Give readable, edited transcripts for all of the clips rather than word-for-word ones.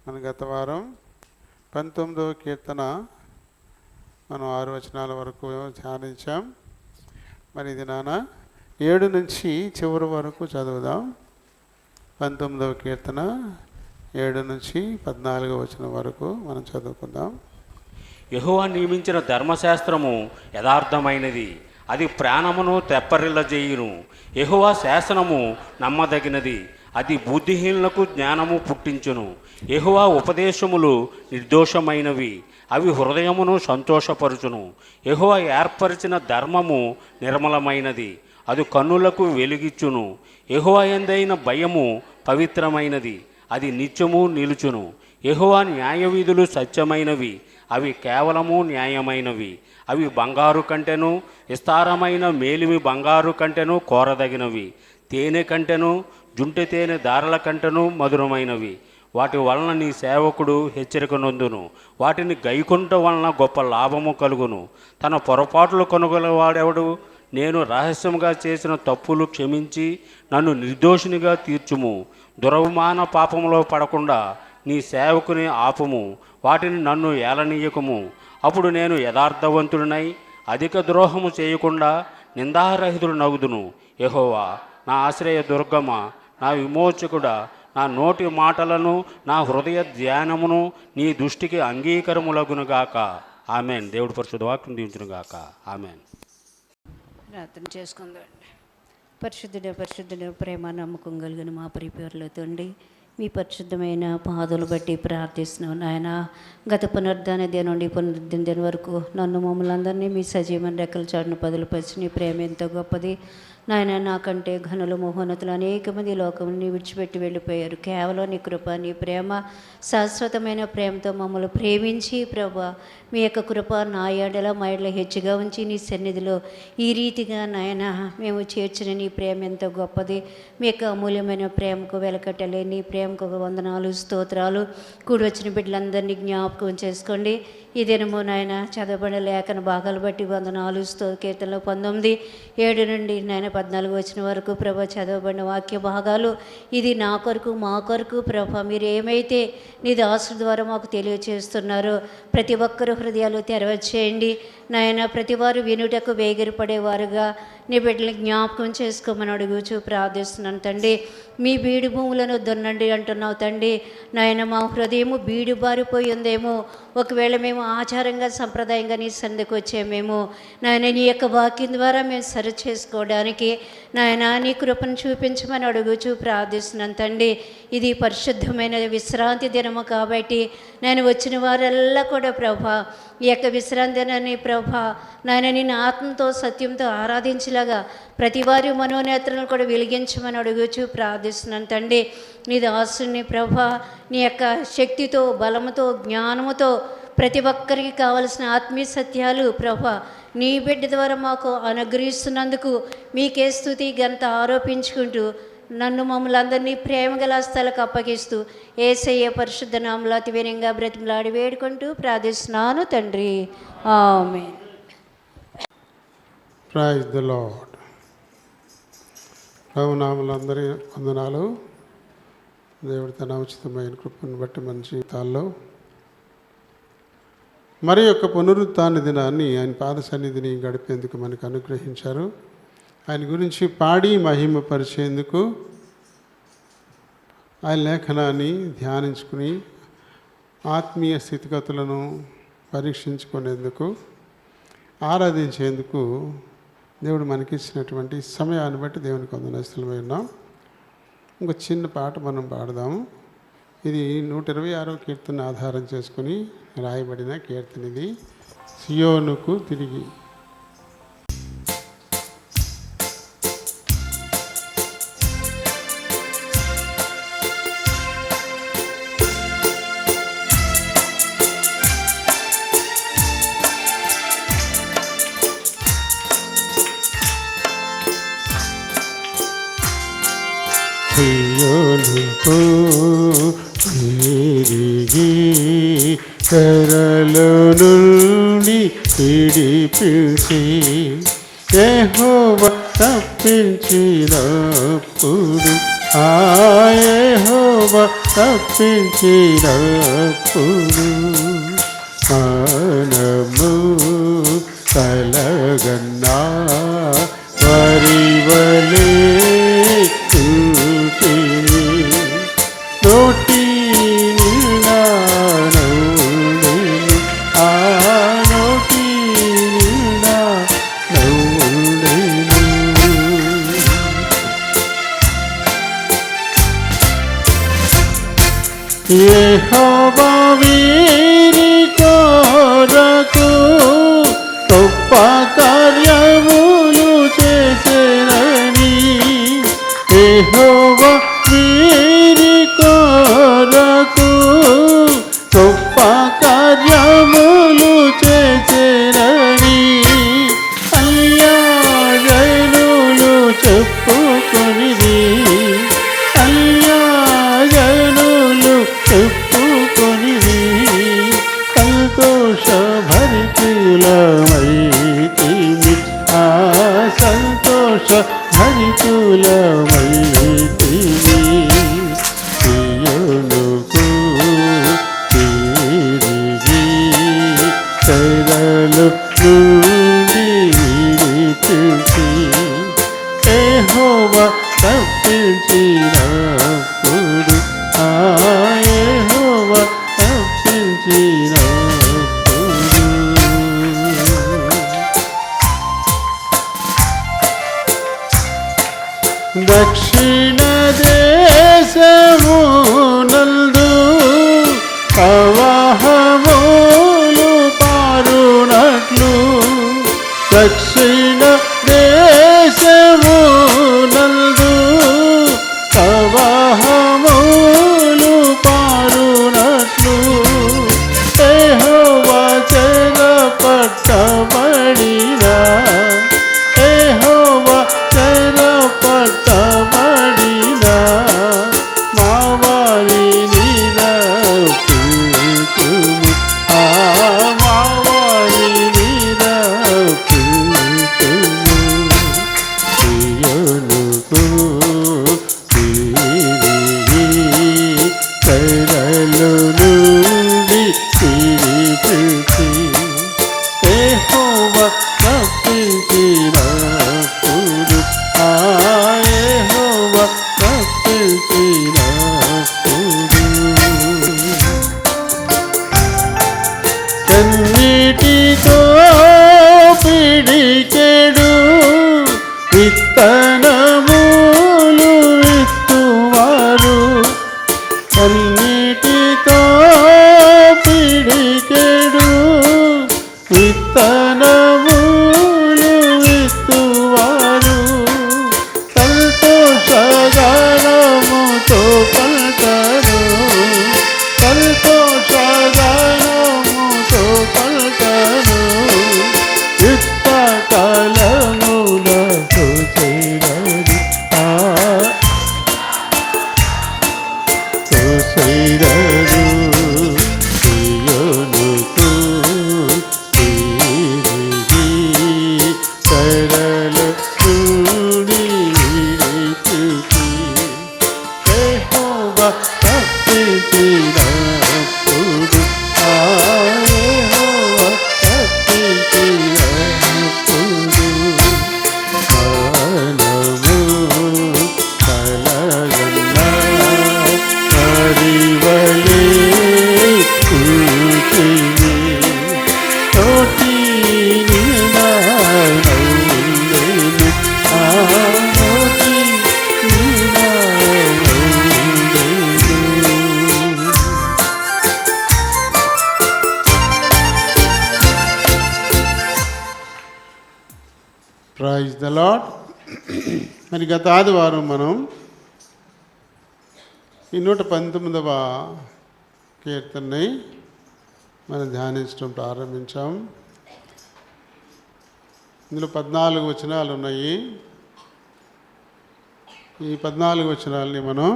మన గత వారం 19వ కీర్తన మనం 6 వచనాల వరకు ధ్యానించాం. మరి ఇది 7 నుంచి చివరి వరకు చదువుదాం. 19వ కీర్తన 7 నుంచి 14వ వచనం వరకు మనం చదువుకుందాం. యెహోవా నియమించిన ధర్మశాస్త్రము యథార్థమైనది, అది ప్రాణమును తెప్పరిల్లజేయును. యెహోవా శాసనము నమ్మదగినది, అది బుద్ధిహీనులకు జ్ఞానము పుట్టించును. యెహోవా ఉపదేశములు నిర్దోషమైనవి, అవి హృదయమును సంతోషపరుచును. యెహోవా ఏర్పరిచిన ధర్మము నిర్మలమైనది, అది కన్నులకు వెలుగిచ్చును. యెహోవా యందైన భయము పవిత్రమైనది, అది నిత్యము నిలుచును. యెహోవా న్యాయవిధులు సత్యమైనవి, అవి కేవలము న్యాయమైనవి. అవి బంగారు కంటెను, విస్తారమైన మేలిమి బంగారు కంటెను కోరదగినవి. తేనె కంటెను, జుంటె తేనె దారల కంటెను మధురమైనవి. వాటి వలన నీ సేవకుడు హెచ్చరిక నొందును. వాటిని గైకొనుట వలన గొప్ప లాభము కలుగును. తన పొరపాట్లు కొనుగోలువాడెవడు? నేను రహస్యంగా చేసిన తప్పులు క్షమించి నన్ను నిర్దోషినిగా తీర్చుము. దురవమాన పాపములో పడకుండా నీ సేవకుని ఆపుము, వాటిని నన్ను ఏలనీయకము. అప్పుడు నేను యథార్థవంతుడినై అధిక ద్రోహము చేయకుండా నిందారహితుడు నగుదును. యెహోవా నా ఆశ్రయ దుర్గమ, నా విమోచకుడా, నా నోటి మాటలను నా హృదయ ధ్యానమును నీ దృష్టికి అంగీకారములగునుగాక. ఆమెన్. దేవుడి పరిశుద్ధ వాక్యం దీవించునుగాక. ఆమెన్. ప్రార్థన చేసుకుందండి. పరిశుద్ధుడ ప్రేమ నమ్మకం కలిగిన మా ప్రియపేర్లో తండ్రి, మీ పరిశుద్ధమైన పాదులు బట్టి ప్రార్థిస్తున్నాం నాయన. గత పునరుద్ధాన దినం నుండి పునరుద్ధరణ దినం వరకు నన్ను మమ్మల్ని అందరినీ మీ సజీవన రెక్కల చాటును పదిలిపరిచి నీ ప్రేమ ఎంతో గొప్పది నాయన. నాకంటే ఘనులు మహోన్నతులు అనేక మంది లోకముని విడిచిపెట్టి వెళ్ళిపోయారు. కేవలం నీ కృప, నీ ప్రేమ, శాశ్వతమైన ప్రేమతో మమ్మల్ని ప్రేమించి ప్రభా మీ యొక్క కృప నా ఏడల మా ఏడల హెచ్చుగా ఉంచి నీ సన్నిధిలో ఈ రీతిగా నాయన మేము చేర్చిన నీ ప్రేమ ఎంతో గొప్పది. మీ యొక్క అమూల్యమైన ప్రేమకు వెలకట్టలే నీ ప్రేమకు వందనాలు, స్తోత్రాలు. కూడి వచ్చిన బిడ్డలందరినీ జ్ఞాపకం చేసుకోండి. ఈ దినము నాయన చదవబడిన లేఖన భాగాలు బట్టి వందనాలు, కీర్తనలు 19:7 నుండి నాయన 14 వచ్చిన వరకు ప్రభా చదవబడిన వాక్య భాగాలు ఇది నా కొరకు మా కొరకు ప్రభా మీరు ఏమైతే నీ దాసుల ద్వారా మాకు తెలియచేస్తున్నారో ప్రతి ఒక్కరు హృదయాలు తెరవచేయండి నాయన. ప్రతి వారు వినుటకు వేగిరపడేవారుగా నీ బిడ్డలు జ్ఞాపకం చేసుకోమని అడుగుచూ ప్రార్థిస్తున్నాను తండ్రి. మీ బీడు భూములను దున్నండి అంటున్నావు తండ్రి. నాయన మా హృదయము బీడు బారిపోయి ఉందేమో, ఒకవేళ మేము ఆచారంగా సంప్రదాయంగా నీ సన్నిధికి వచ్చామేమో నాయన, నీ యొక్క వాక్యం ద్వారా మేము సరి చేసుకోవడానికి నాయన నీ కృపను చూపించమని అడుగుచూ ప్రార్థిస్తున్నాను తండ్రి. ఇది పరిశుద్ధమైన విశ్రాంతి దినము కాబట్టి నేను వచ్చిన వారెల్లా కూడా ప్రభా ఈ యొక్క విశ్రాంతి దినాన్ని ప్రభా నాయన నేను ఆత్మతో సత్యంతో ఆరాధించేలాగా ప్రతి వారి మనోనేత్రాలను కూడా వెలిగించమని అడుగుచూ ప్రార్థిస్తున్నాను తండ్రి. నీ దాసుని ప్రభా నీ యొక్క శక్తితో, బలముతో, జ్ఞానముతో ప్రతి ఒక్కరికి కావలసిన ఆత్మీయ సత్యాలు ప్రభా నీ బిడ్డ ద్వారా మాకు అనుగ్రహిస్తున్నందుకు మీకే స్తుతి ఘనత ఆరోపించుకుంటూ నన్ను మమ్మల్ని అందరినీ ప్రేమగల స్థలకు అప్పగిస్తూ యేసయ్య పరిశుద్ధ నామములో అతి వినయంగా బ్రతిమలాడి వేడుకుంటూ ప్రార్థిస్తున్నాను తండ్రి. ఆమేన్. Praise the lord. ప్రభునామలందరి వందనాలు. దేవుడి తన ఉచితమైన కృపను బట్టి మన జీవితాల్లో మరి యొక్క పునరుత్థాన దినాన్ని ఆయన పాద సన్నిధిని గడిపేందుకు మనకు అనుగ్రహించారు. ఆయన గురించి పాడి మహిమపరిచేందుకు ఆయన లేఖనాన్ని ధ్యానించుకుని ఆత్మీయ స్థితిగతులను పరీక్షించుకునేందుకు, ఆరాధించేందుకు దేవుడు మనకిచ్చినటువంటి సమయాన్ని బట్టి దేవునికి వందనస్తులమై ఉన్నాం. ఇంకో చిన్న పాట మనం పాడదాము. ఇది 126వ కీర్తన ఆధారం చేసుకుని రాయబడిన కీర్తన. ఇది సియోనుకు తిరిగి. సియోనుకు తిరిగి కరలో నుండి విడిపించి యెహోవా తప్పించినప్పుడు యెహోవా తప్పించినప్పుడు మనము కలగన్నా వరివలే చూటిని నోటి నిండా నవ్వుండెను ఆ నోటి నిండా నవ్వుండెను యెహోవా వీరి కొరకు గొప్ప కార్యములు చేసెనని యెహోవా వీరి కొరకు గొప్ప కార్యములు చేసెనని అన్యాయనులు చెప్పుకొనిది అన్యాయనులు చెప్పుకొనిది సంతోష భరితులమైతిమి ఆ సంతోష భరితులమైతిమి సియోనుకు తిరిగి చెరలు నుండి విడిపించి యెహోవా తప్పించినప్పుడు యెహోవా తప్పించినప్పుడు దక్షిణ దేశమునందు ప్రవాహములు పారునట్లు దక్షిణ దేశమునందు ప్రవాహములు పారునట్లు యెహోవా చెరపట్టబడినా యెహోవా చెరపట్టబడినా మా వారిని రక్షించుము మా వారిని రక్షించుము సియోనుకు తిరిగి చెరలు నుండి విడిపించి యెహోవా తప్పించినప్పుడు యెహోవా తప్పించినప్పుడు కన్నీటితో పిడికెడు విత్తనములు విత్తువారు కన్నీటితో పిడికెడు విత్తనములు విత్తువారు సంతోషగానముతో పల్కరు సంతోషగానముతో పల్కరు యుక్త కాలములకు చేరరు చేరరు సియోనుకు తిరిగి చెరలు నుండి విడిపించి యెహోవా తప్పించినప్పుడు యెహోవా తప్పించినప్పుడు మనము కలగన్నా వరివలే కూర్చుని తోటి నిండా నవ్వుండెను ఆ తోటి నిండా నవ్వుండెను ప్రైజ్ ద లార్డ్. మరి గత ఆదివారం మనం ఈ 119వ కీర్తనని మనం ధ్యానించడం ప్రారంభించాం. ఇందులో 14 వచనాలు ఉన్నాయి. ఈ 14 వచనాలని మనం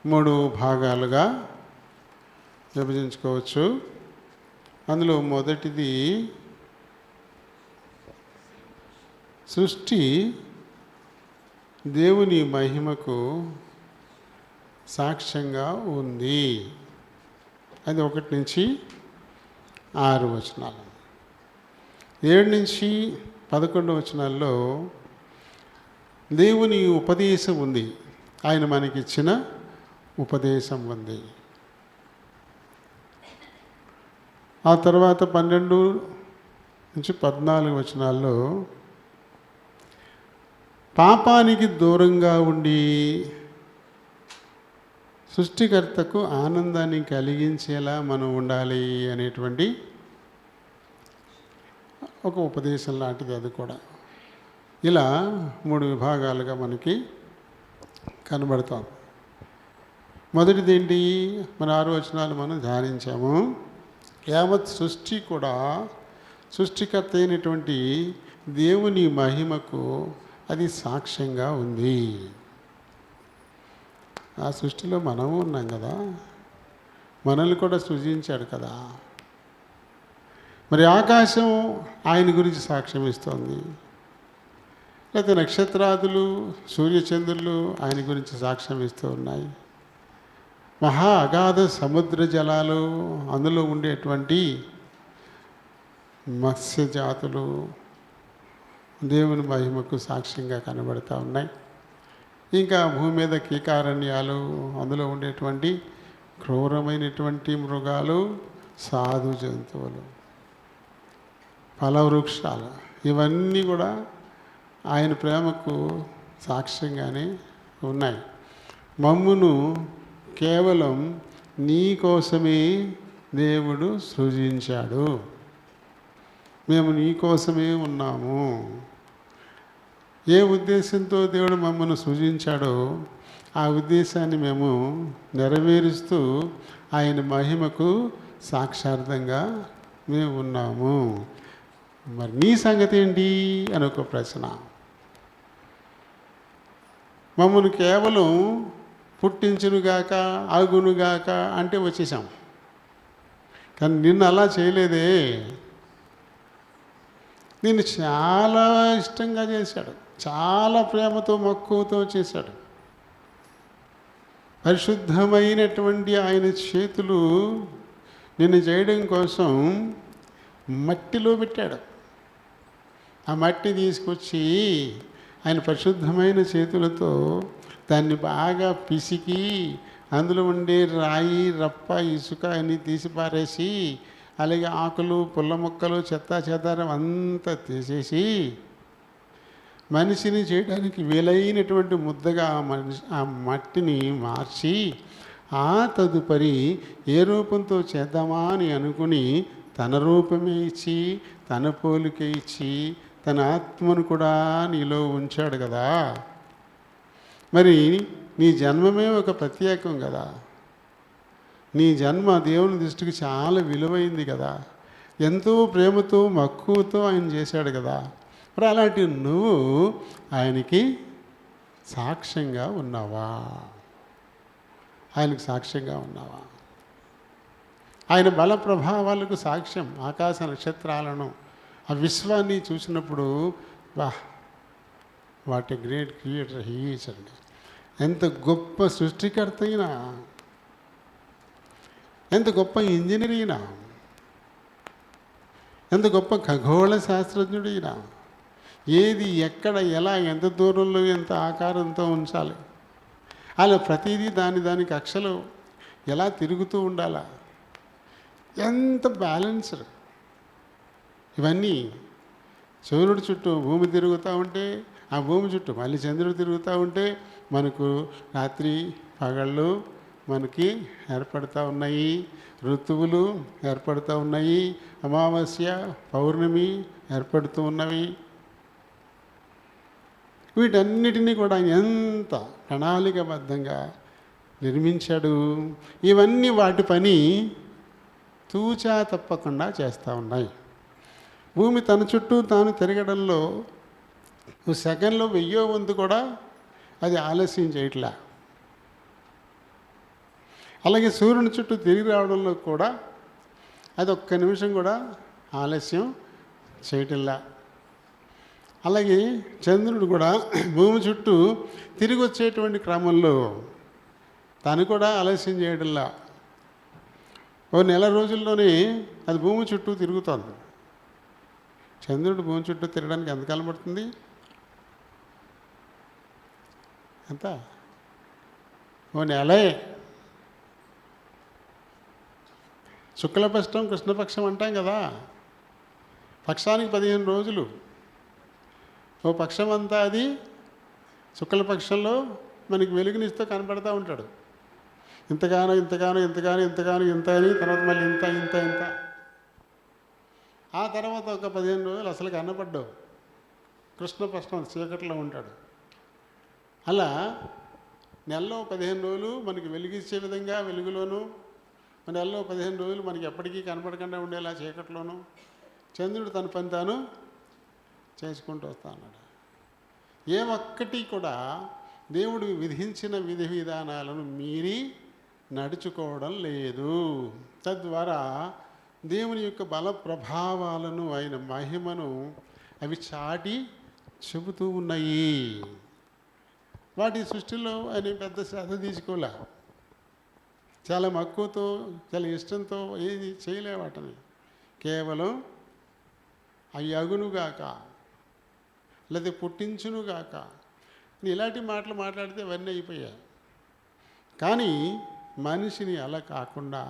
3 భాగాలుగా విభజించుకోవచ్చు. అందులో మొదటిది సృష్టి దేవుని మహిమకు సాక్ష్యంగా ఉంది. అది 1 నుంచి 6 వచనాలు. 7 నుంచి 11 వచనాల్లో దేవుని ఉపదేశం ఉంది. ఆయన మనకిచ్చిన ఉపదేశం ఉంది. ఆ తర్వాత 12 నుంచి 14 వచనాల్లో పాపానికి దూరంగా ఉండి సృష్టికర్తకు ఆనందాన్ని కలిగించేలా మనం ఉండాలి అనేటువంటి ఒక ఉపదేశం లాంటిది అది కూడా. ఇలా 3 విభాగాలుగా మనకి కనబడతాం. మొదటిది ఏంటి? మన 6 వచనాలు మనం ధ్యానించాము. యావత్ సృష్టి కూడా సృష్టికర్త అయినటువంటి దేవుని మహిమకు అది సాక్ష్యంగా ఉంది. ఆ సృష్టిలో మనము ఉన్నాం కదా, మనల్ని కూడా సృజించాడు కదా. మరి ఆకాశం ఆయన గురించి సాక్ష్యం ఇస్తోంది, లేకపోతే నక్షత్రాదులు సూర్యచంద్రులు ఆయన గురించి సాక్ష్యం ఇస్తూ ఉన్నాయి. మహా అగాధ సముద్ర జలాలు, అందులో ఉండేటువంటి మత్స్య జాతులు దేవుని మహిమకు సాక్ష్యంగా కనబడుతూ ఉన్నాయి. ఇంకా భూమి మీద కీకారణ్యాలు, అందులో ఉండేటువంటి క్రూరమైనటువంటి మృగాలు, సాధు జంతువులు, ఫలవృక్షాలు, ఇవన్నీ కూడా ఆయన ప్రేమకు సాక్ష్యంగానే ఉన్నాయి. మమ్మును కేవలం నీ కోసమే దేవుడు సృజించాడు. మేము నీ కోసమే ఉన్నాము. ఏ ఉద్దేశంతో దేవుడు మమ్మల్ని సృజించాడో ఆ ఉద్దేశాన్ని మేము నెరవేరుస్తూ ఆయన మహిమకు సాక్షార్థంగా మేము ఉన్నాము. మరి నీ సంగతి ఏంటి అని ఒక ప్రశ్న. మమ్మల్ని కేవలం పుట్టించునుగాక ఆగునుగాక అంటే వచ్చేసాం, కానీ నిన్ను అలా చేయలేదే. నిన్ను చాలా ఇష్టంగా చేశాడు, చాలా ప్రేమతో మక్కువతో చేశాడు. పరిశుద్ధమైనటువంటి ఆయన చేతులు నిన్ను చేయడం కోసం మట్టిలో పెట్టాడు. ఆ మట్టి తీసుకొచ్చి ఆయన పరిశుద్ధమైన చేతులతో దాన్ని బాగా పిసికి అందులో ఉండే రాయి, రప్ప, ఇసుక అన్నీ తీసి పారేసి, అలాగే ఆకులు, పుల్ల మొక్కలు, చెత్త చెదారం అంతా తీసేసి మనిషిని చేయడానికి వీలైనటువంటి ముద్దగా ఆ మట్టిని మార్చి, ఆ తదుపరి ఏ రూపంతో చేద్దామా అని అనుకుని తన రూపమే ఇచ్చి, తన పోలికే ఇచ్చి, తన ఆత్మను కూడా నీలో ఉంచాడు కదా. మరి నీ జన్మమే ఒక ప్రత్యేకం కదా. నీ జన్మ దేవుని దృష్టికి చాలా విలువైంది కదా. ఎంతో ప్రేమతో మక్కువతో ఆయన చేశాడు కదా. మరి అలాంటి నువ్వు ఆయనకి సాక్ష్యంగా ఉన్నావా? ఆయనకు సాక్ష్యంగా ఉన్నావా? ఆయన బల ప్రభావాలకు సాక్ష్యం ఆకాశ నక్షత్రాలను, ఆ విశ్వాన్ని చూసినప్పుడు what a great creator he is అండి. ఎంత గొప్ప సృష్టికర్త అయినా, ఎంత గొప్ప ఇంజనీర్ అయినా, ఎంత గొప్ప ఖగోళ శాస్త్రజ్ఞుడైనా, ఏది ఎక్కడ ఎలా ఎంత దూరంలో ఎంత ఆకారంతో ఉంచాలి, అలా ప్రతిదీ దానికి అక్షలు ఎలా తిరుగుతూ ఉండాలా, ఎంత బ్యాలెన్స్డ్. ఇవన్నీ సూర్యుడి చుట్టూ భూమి తిరుగుతూ ఉంటే, ఆ భూమి చుట్టూ మళ్ళీ చంద్రుడు తిరుగుతూ ఉంటే మనకు రాత్రి పగళ్ళు మనకి ఏర్పడుతూ ఉన్నాయి, ఋతువులు ఏర్పడుతూ ఉన్నాయి, అమావాస్య పౌర్ణమి ఏర్పడుతూ ఉన్నవి. వీటన్నిటినీ కూడా ఎంత ప్రణాళికబద్ధంగా నిర్మించాడు. ఇవన్నీ వాటి పని తూచా తప్పకుండా చేస్తూ ఉన్నాయి. భూమి తన చుట్టూ తాను తిరగడంలో సెకండ్లో 1000వ వంతు కూడా అది ఆలస్యం చేయట్లా. అలాగే సూర్యుని చుట్టూ తిరిగి రావడంలో కూడా అది ఒక్క నిమిషం కూడా ఆలస్యం చేయటంలా. అలాగే చంద్రుడు కూడా భూమి చుట్టూ తిరిగి వచ్చేటువంటి క్రమంలో తను కూడా ఆలస్యం చేయడంలా ఓ నెల రోజుల్లోనే అది భూమి చుట్టూ తిరుగుతోంది. చంద్రుడు భూమి చుట్టూ తిరగడానికి ఎంతకాలం పడుతుంది? ఎంత? ఓ నెలే. శుక్లపక్షం కృష్ణపక్షం అంటాం కదా, పక్షానికి 15 రోజులు. ఓ పక్షం అంతా అది శుక్లపక్షంలో మనకి వెలుగునిస్తూ కనపడతా ఉంటాడు. ఇంతగానో ఇంతగానో ఇంతగానో ఇంతగానో ఇంత అని, తర్వాత మళ్ళీ ఇంత ఇంత ఇంత. ఆ తర్వాత ఒక 15 రోజులు అసలు కనపడ్డావు, కృష్ణపక్షం చీకట్లో ఉంటాడు. అలా నెలలో 15 రోజులు మనకి వెలుగిచ్చే విధంగా వెలుగులోను, నెలలో 15 రోజులు మనకి ఎప్పటికీ కనపడకుండా ఉండేలా చీకట్లోను చంద్రుడు తన పని తాను చేసుకుంటూ వస్తా అన్నాడు. ఏ ఒక్కటి కూడా దేవుడు విధించిన విధి విధానాలను మీరి నడుచుకోవడం లేదు. తద్వారా దేవుని యొక్క బల ప్రభావాలను, ఆయన మహిమను అవి చాటి చెబుతూ ఉన్నాయి. వాటి సృష్టిలో ఆయన పెద్ద శ్రద్ధ తీసుకోలే, చాలా మక్కువతో చాలా ఇష్టంతో ఏది చేయలే వాటిని. కేవలం అవి అగునుగాక లేదా పుట్టించునుగాక ఇలాంటి మాటలు మాట్లాడితే అవన్నీ అయిపోయాయి. కానీ మనిషిని అలా కాకుండా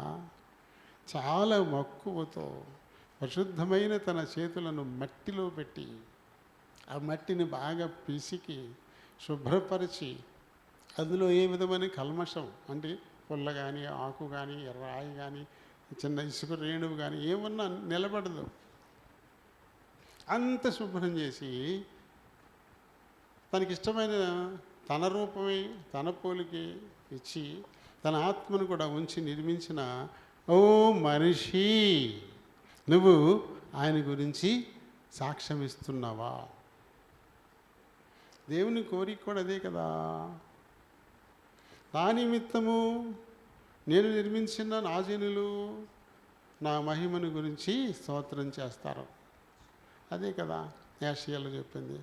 చాలా మక్కువతో పరిశుద్ధమైన తన చేతులను మట్టిలో పెట్టి ఆ మట్టిని బాగా పిసికి శుభ్రపరిచి అందులో ఏ విధమైన కల్మషం అంటే పుల్ల కానీ ఆకు కానీ రాయి కానీ చిన్న ఇసుక రేణువు కానీ ఏమన్నా నిలబడదు. అంత శుభ్రం చేసి తనకిష్టమైన తన రూపమే తన పోలికి ఇచ్చి తన ఆత్మను కూడా ఉంచి నిర్మించిన ఓ మనిషి, నువ్వు ఆయన గురించి సాక్ష్యం ఇస్తున్నావా? దేవుని కోరిక కూడా అదే కదా. నా నిమిత్తము నేను నిర్మించిన నా జనులు నా మహిమను గురించి స్తోత్రం చేస్తారు. అదే కదా యెషయాలో చెప్పింది.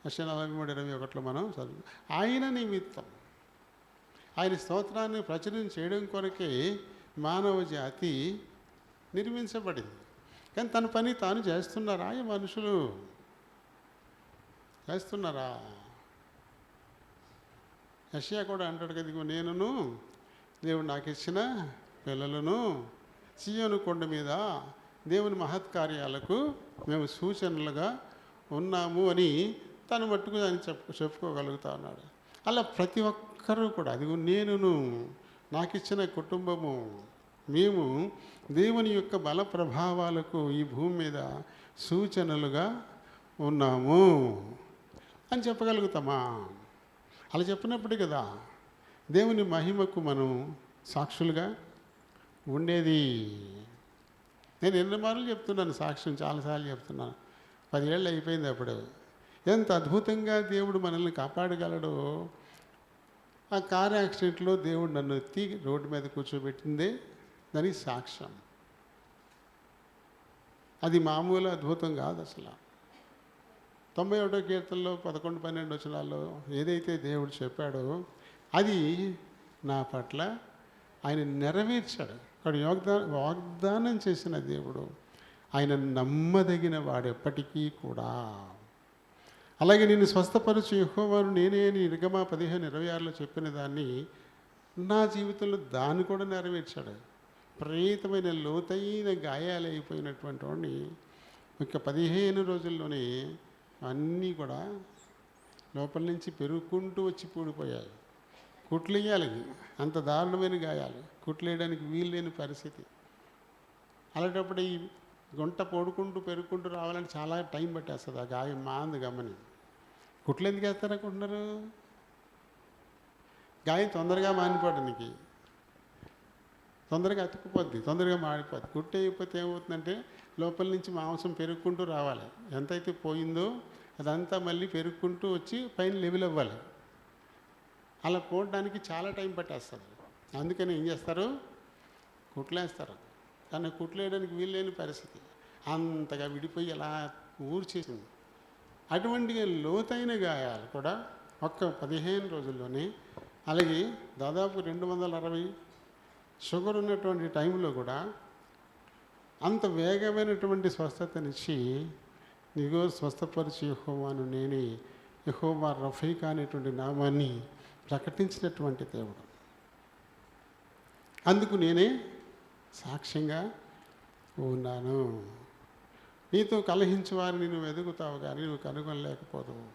యెషయా 43:21 మనం చదువు. ఆయన నిమిత్తం ఆయన స్తోత్రాన్ని ప్రచురం చేయడం కొరకే మానవ జాతి నిర్మించబడింది. కానీ తన పని తాను చేస్తున్నారా? ఈ మనుషులు చేస్తున్నారా? యెషయా కూడా అంటాడు కదా, ఇదిగో నేనును దేవుడు నాకు ఇచ్చిన పిల్లలను సీయోను కొండ మీద దేవుని మహత్కార్యాలకు మేము సూచనలుగా ఉన్నాము అని తను మట్టుకు ఆయన చెప్పుకోగలుగుతా ఉన్నాడు. అలా ప్రతి ఒక్కరూ కూడా అదిగో నేనును నాకు ఇచ్చిన కుటుంబము మేము దేవుని యొక్క బల ప్రభావాలకు ఈ భూమి మీద సూచనలుగా ఉన్నాము అని చెప్పగలుగుతామా? అలా చెప్పినప్పుడు కదా దేవుని మహిమకు మనం సాక్షులుగా ఉండేది. నేను ఎన్ని మార్లు చెప్తున్నాను సాక్ష్యం, చాలాసార్లు చెప్తున్నాను. 10 ఏళ్ళు అయిపోయింది. అప్పుడు ఎంత అద్భుతంగా దేవుడు మనల్ని కాపాడగలడో. ఆ కారు యాక్సిడెంట్లో దేవుడు నన్ను ఎత్తి రోడ్డు మీద కూర్చోబెట్టిందే దానికి సాక్ష్యం. అది మామూలు అద్భుతం కాదు అసలు. 91వ కీర్తనలో 11, 12 వచనాల్లో ఏదైతే దేవుడు చెప్పాడో అది నా పట్ల ఆయన నెరవేర్చాడు. అక్కడ వాగ్దానం చేసిన దేవుడు ఆయన నమ్మదగిన వాడెప్పటికీ కూడా. అలాగే నేను స్వస్థపరచు యెహోవాను నేనే అని నిర్గమ 15:26లో చెప్పిన దాన్ని నా జీవితంలో దాన్ని కూడా నెరవేర్చాడు. ప్రేతమైన లోతైన గాయాలైపోయినటువంటి వాడిని ఒక 15 రోజుల్లోనే అన్నీ కూడా లోపల నుంచి పెరుగుకుంటూ వచ్చి పూడిపోయాయి. కుట్లు వేయాలి, అంత దారుణమైన గాయాలు, కుట్లు వేయడానికి వీలు లేని పరిస్థితి. అలాంటప్పుడు ఈ గుంట పొడుకుంటూ పెరుగుకుంటూ రావాలని చాలా టైం పట్టేస్తుంది. ఆ గాయం మాంది గమ్మని. కుట్లు ఎందుకు వేస్తారనుకుంటున్నారు? గాయం తొందరగా మానిపోవడానికి, తొందరగా అతుక్కుపోద్ది, తొందరగా మాడిపోద్ది. కుట్టు అయిపోతే ఏమవుతుందంటే లోపల నుంచి మాంసం పెరుగుకుంటూ రావాలి. ఎంతైతే పోయిందో అదంతా మళ్ళీ పెరుగుకుంటూ వచ్చి పైన లెవెల్ అవ్వాలి. అలా పోవడానికి చాలా టైం పట్టేస్తుంది. అందుకని ఏం చేస్తారు? కుట్లేస్తారు. కానీ కుట్లు వేయడానికి వీలు లేని పరిస్థితి, అంతగా విడిపోయి అలా ఊర్చేసింది. అటువంటి లోతైన గాయాలు కూడా ఒక్క 15 రోజుల్లోనే అలాగే దాదాపు 260 షుగర్ ఉన్నటువంటి టైంలో కూడా అంత వేగమైనటువంటి స్వస్థతనిచ్చి నీగో స్వస్థపరిచి యెహోవాను నేనే, యెహోవా రఫీకా అనేటువంటి నామాన్ని ప్రకటించినటువంటి దేవుడు. అందుకు నేనే సాక్ష్యంగా ఉన్నాను. నీతో కలహించే వారిని నువ్వు ఎదుగుతావు కానీ నువ్వు కనుగొనలేకపోతావు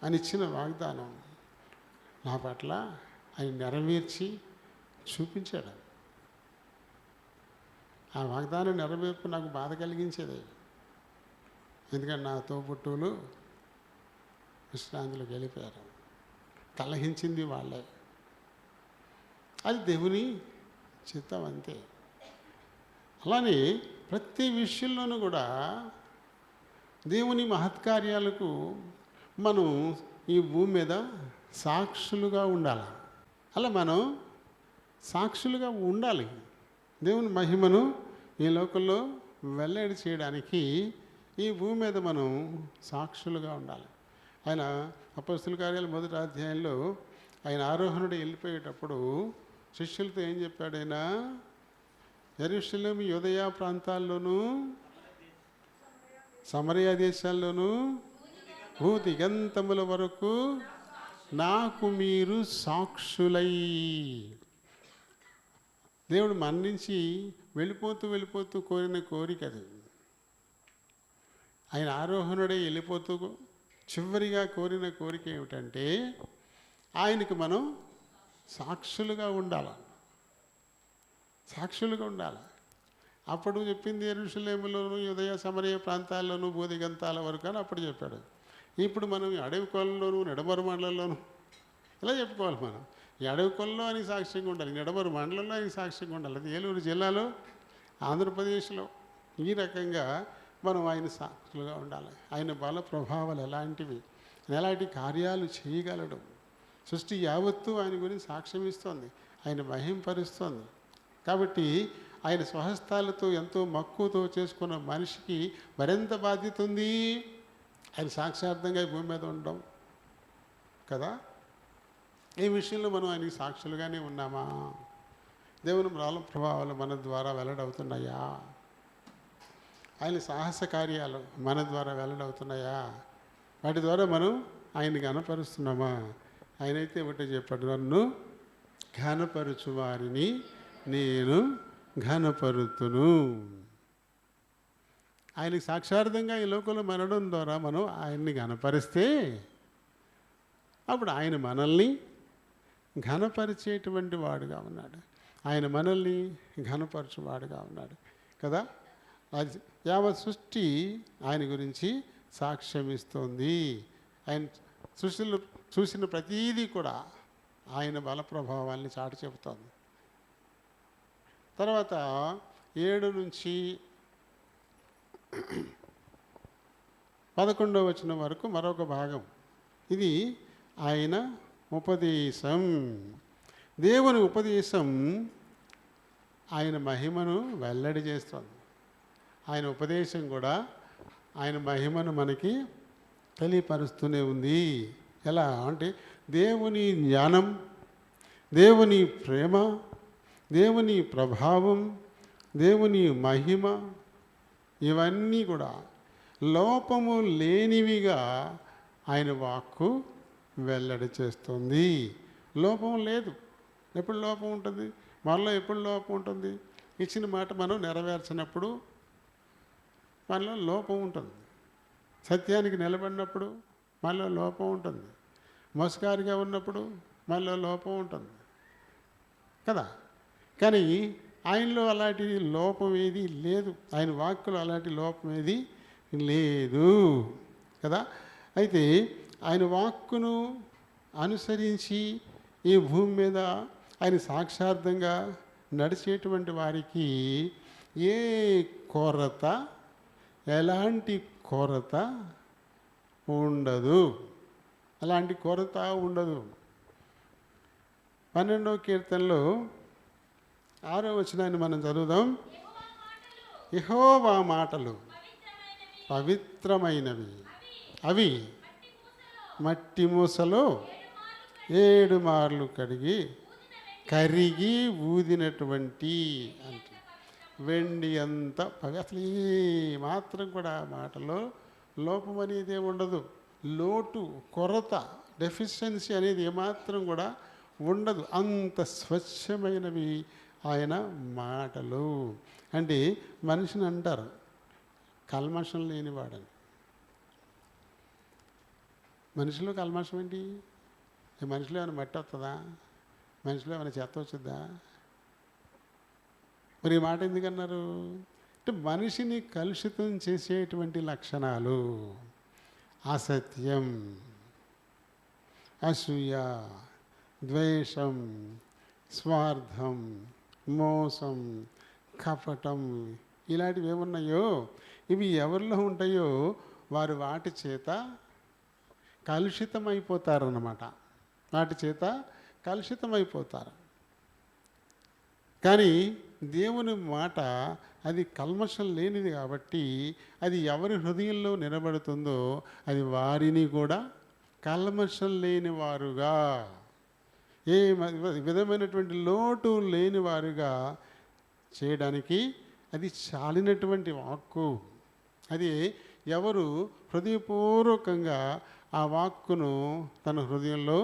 అని ఇచ్చిన వాగ్దానం నా పట్ల ఆయన నెరవేర్చి చూపించాడు. ఆ వాగ్దానం నెరవేర్పు నాకు బాధ కలిగించేది. ఎందుకంటే నా తోబుట్టువులు విశ్రాంతిలోకి వెళ్ళిపోయారు. కలహించింది వాళ్ళే. అది దేవుని చిత్తం అంతే. అలానే ప్రతి విషయంలోనూ కూడా దేవుని మహత్కార్యాలకు మనం ఈ భూమి మీద సాక్షులుగా ఉండాలి. అలా మనం సాక్షులుగా ఉండాలి. దేవుని మహిమను ఈ లోకంలో వెల్లడి చేయడానికి ఈ భూమి మీద మనం సాక్షులుగా ఉండాలి. ఆయన అపొస్తలుల కార్యాలు 1వ అధ్యాయంలో ఆయన ఆరోహణుడు వెళ్ళిపోయేటప్పుడు శిష్యులతో ఏం చెప్పాడు? ఆయన యెరూషలేము యూదయ ప్రాంతాల్లోనూ సమరయ దేశాల్లోనూ భూదిగంతముల వరకు నాకు మీరు సాక్షులై. దేవుడు మన నుంచి వెళ్ళిపోతూ కోరిన కోరిక అది. ఆయన ఆరోహణుడే వెళ్ళిపోతూ చివరిగా కోరిన కోరిక ఏమిటంటే ఆయనకి మనం సాక్షులుగా ఉండాలి. సాక్షులుగా ఉండాలి. అప్పుడు చెప్పింది యెరూషలేములోను యూదయ సమరయ ప్రాంతాల్లోనూ భూదిగంతాల వరకు అని అప్పుడు చెప్పాడు. ఇప్పుడు మనం అడవి కొలంలోను నిడమరు మండలంలోను ఇలా చెప్పుకోవాలి. మనం ఈ అడవి కొలలో ఆయనకి సాక్ష్యంగా ఉండాలి, నిడమరు మండలంలో ఆయనకి సాక్ష్యంగా ఉండాలి. అది ఏలూరు జిల్లాలో ఆంధ్రప్రదేశ్లో ఈ రకంగా మనం ఆయన సాక్షులుగా ఉండాలి. ఆయన బల ప్రభావాలు ఎలాంటివి, ఎలాంటి కార్యాలు చేయగలడు. సృష్టి యావత్తు ఆయన గురించి సాక్ష్యం ఇస్తోంది, ఆయన మహింపరుస్తోంది. కాబట్టి ఆయన స్వహస్తాలతో ఎంతో మక్కువతో చేసుకున్న మనిషికి మరింత బాధ్యత ఉంది. ఆయన సాక్షార్థంగా ఈ భూమి మీద ఉండడం కదా. ఈ విషయంలో మనం ఆయనకి సాక్షులుగానే ఉన్నామా? దేవుని బల ప్రభావాలు మన ద్వారా వెల్లడవుతున్నాయా? ఆయన సాహస కార్యాలు మన ద్వారా వెల్లడవుతున్నాయా? వాటి ద్వారా మనం ఆయన్ని ఘనపరుస్తున్నామా? ఆయనైతే ఒకటే చెప్పాడు, నన్ను ఘనపరుచు వారిని నేను ఘనపరుతును. ఆయనకి సాక్షార్థంగా ఈ లోకంలో మనడం ద్వారా మనం ఆయన్ని ఘనపరిస్తే అప్పుడు ఆయన మనల్ని ఘనపరిచేటువంటి వాడుగా ఉన్నాడు. ఆయన మనల్ని ఘనపరచువాడుగా ఉన్నాడు కదా. అది యావత్ సృష్టి ఆయన గురించి సాక్ష్యమిస్తోంది. ఆయన సృష్టిలో చూసిన ప్రతీదీ కూడా ఆయన బల ప్రభావాల్ని చాటి చెబుతోంది. తర్వాత 7 నుంచి 11వ వచనం వరకు మరొక భాగం. ఇది ఆయన ఉపదేశం. దేవుని ఉపదేశం ఆయన మహిమను వెల్లడి చేస్తుంది. ఆయన ఉపదేశం కూడా ఆయన మహిమను మనకి తెలియపరుస్తూనే ఉంది. ఎలా అంటే దేవుని జ్ఞానం, దేవుని ప్రేమ, దేవుని ప్రభావం, దేవుని మహిమ ఇవన్నీ కూడా లోపము లేనివిగా ఆయన వాక్కు వెల్లడి చేస్తుంది. లోపం లేదు. ఎప్పుడు లోపం ఉంటుంది? మనలో ఎప్పుడు లోపం ఉంటుంది? ఇచ్చిన మాట మనం నెరవేర్చినప్పుడు మనలో లోపం ఉంటుంది. సత్యానికి నిలబడినప్పుడు మనలో లోపం ఉంటుంది. మోసకారిగా ఉన్నప్పుడు మనలో లోపం ఉంటుంది కదా. కానీ ఆయనలో అలాంటి లోపం ఏది లేదు. ఆయన వాక్కులో అలాంటి లోపం ఏది లేదు కదా. అయితే ఆయన వాక్కును అనుసరించి ఈ భూమి మీద ఆయన సాక్షార్థంగా నడిచేటువంటి వారికి ఏ కొరత, ఎలాంటి కొరత ఉండదు. అలాంటి కొరత ఉండదు. 12వ కీర్తనలో 6వ వచనాన్ని మనం చదువుదాం. యెహోవా మాటలు పవిత్రమైనవి, అవి మట్టి మూసలో 7 మార్లు కరిగి ఊదినటువంటి అంటే వెండి అంత అసలు ఏ మాత్రం కూడా మాటలో లోపం అనేది ఉండదు, లోటు కొరత డెఫిషియన్సీ అనేది ఏమాత్రం కూడా ఉండదు. అంత స్వచ్ఛమైనవి ఆయన మాటలు. అంటే మనిషిని అంటారు కల్మషం లేనివాడని. మనిషిలో కల్మషం ఏంటి? మనిషిలో ఏమైనా మట్టి వస్తుందా? మనిషిలో ఏమైనా చెత్త వచ్చిద్దా? మరి ఈ మాట ఎందుకన్నారు అంటే మనిషిని కలుషితం చేసేటువంటి లక్షణాలు అసత్యం, అసూయ, ద్వేషం, స్వార్థం, మోసం, కపటం ఇలాంటివి ఏమున్నాయో ఇవి ఎవరిలో ఉంటాయో వారు వాటి చేత కలుషితమైపోతారన్నమాట. వాటి చేత కలుషితమైపోతారు. కానీ దేవుని మాట అది కల్మషం లేనిది కాబట్టి అది ఎవరి హృదయంలో నిలబడుతుందో అది వారిని కూడా కల్మషం లేని వారుగా, ఏ విధమైనటువంటి లోటు లేని వారుగా చేయడానికి అది చాలినటువంటి వాక్కు. అది ఎవరు హృదయపూర్వకంగా ఆ వాక్కును తన హృదయంలో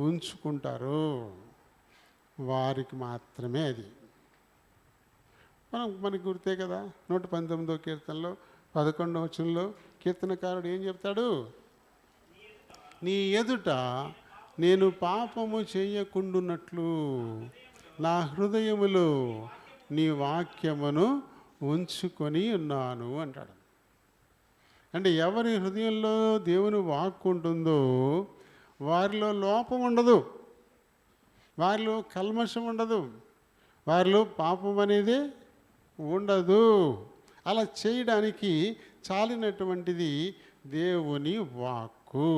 ఉంచుకుంటారో వారికి మాత్రమే అది. మనకు గుర్తే కదా 119వ కీర్తనలో 11వ వచనంలో కీర్తనకారుడు ఏం చెప్తాడు? నీ ఎదుట నేను పాపము చేయకుండునట్లు నా హృదయములో నీ వాక్యమును ఉంచుకొని ఉన్నాను అంటాడు. అంటే ఎవరి హృదయంలో దేవుని వాక్కు ఉంటుందో వారిలో లోపం ఉండదు, వారిలో కల్మషం ఉండదు, వారిలో పాపం అనేది ఉండదు. అలా చేయడానికి చాలినటువంటిది దేవుని వాక్కు.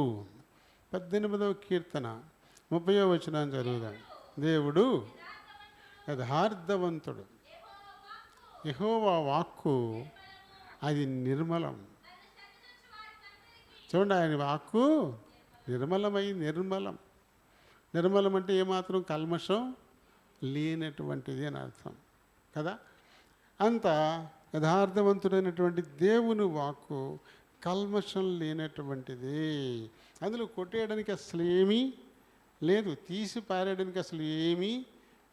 18వ కీర్తన 30వ వచనం చదువుదాం. దేవుడు యథార్థవంతుడు, యెహోవా వాక్కు అది నిర్మలం. చూడండి, ఆయన వాక్కు నిర్మలం అంటే ఏమాత్రం కల్మషం లేనటువంటిది అని అర్థం కదా. అంత యథార్థవంతుడైనటువంటి దేవుని వాక్కు కల్మషం లేనటువంటిది. అందులో కొట్టేయడానికి అసలు ఏమీ లేదు, తీసి పారేయడానికి అసలు ఏమీ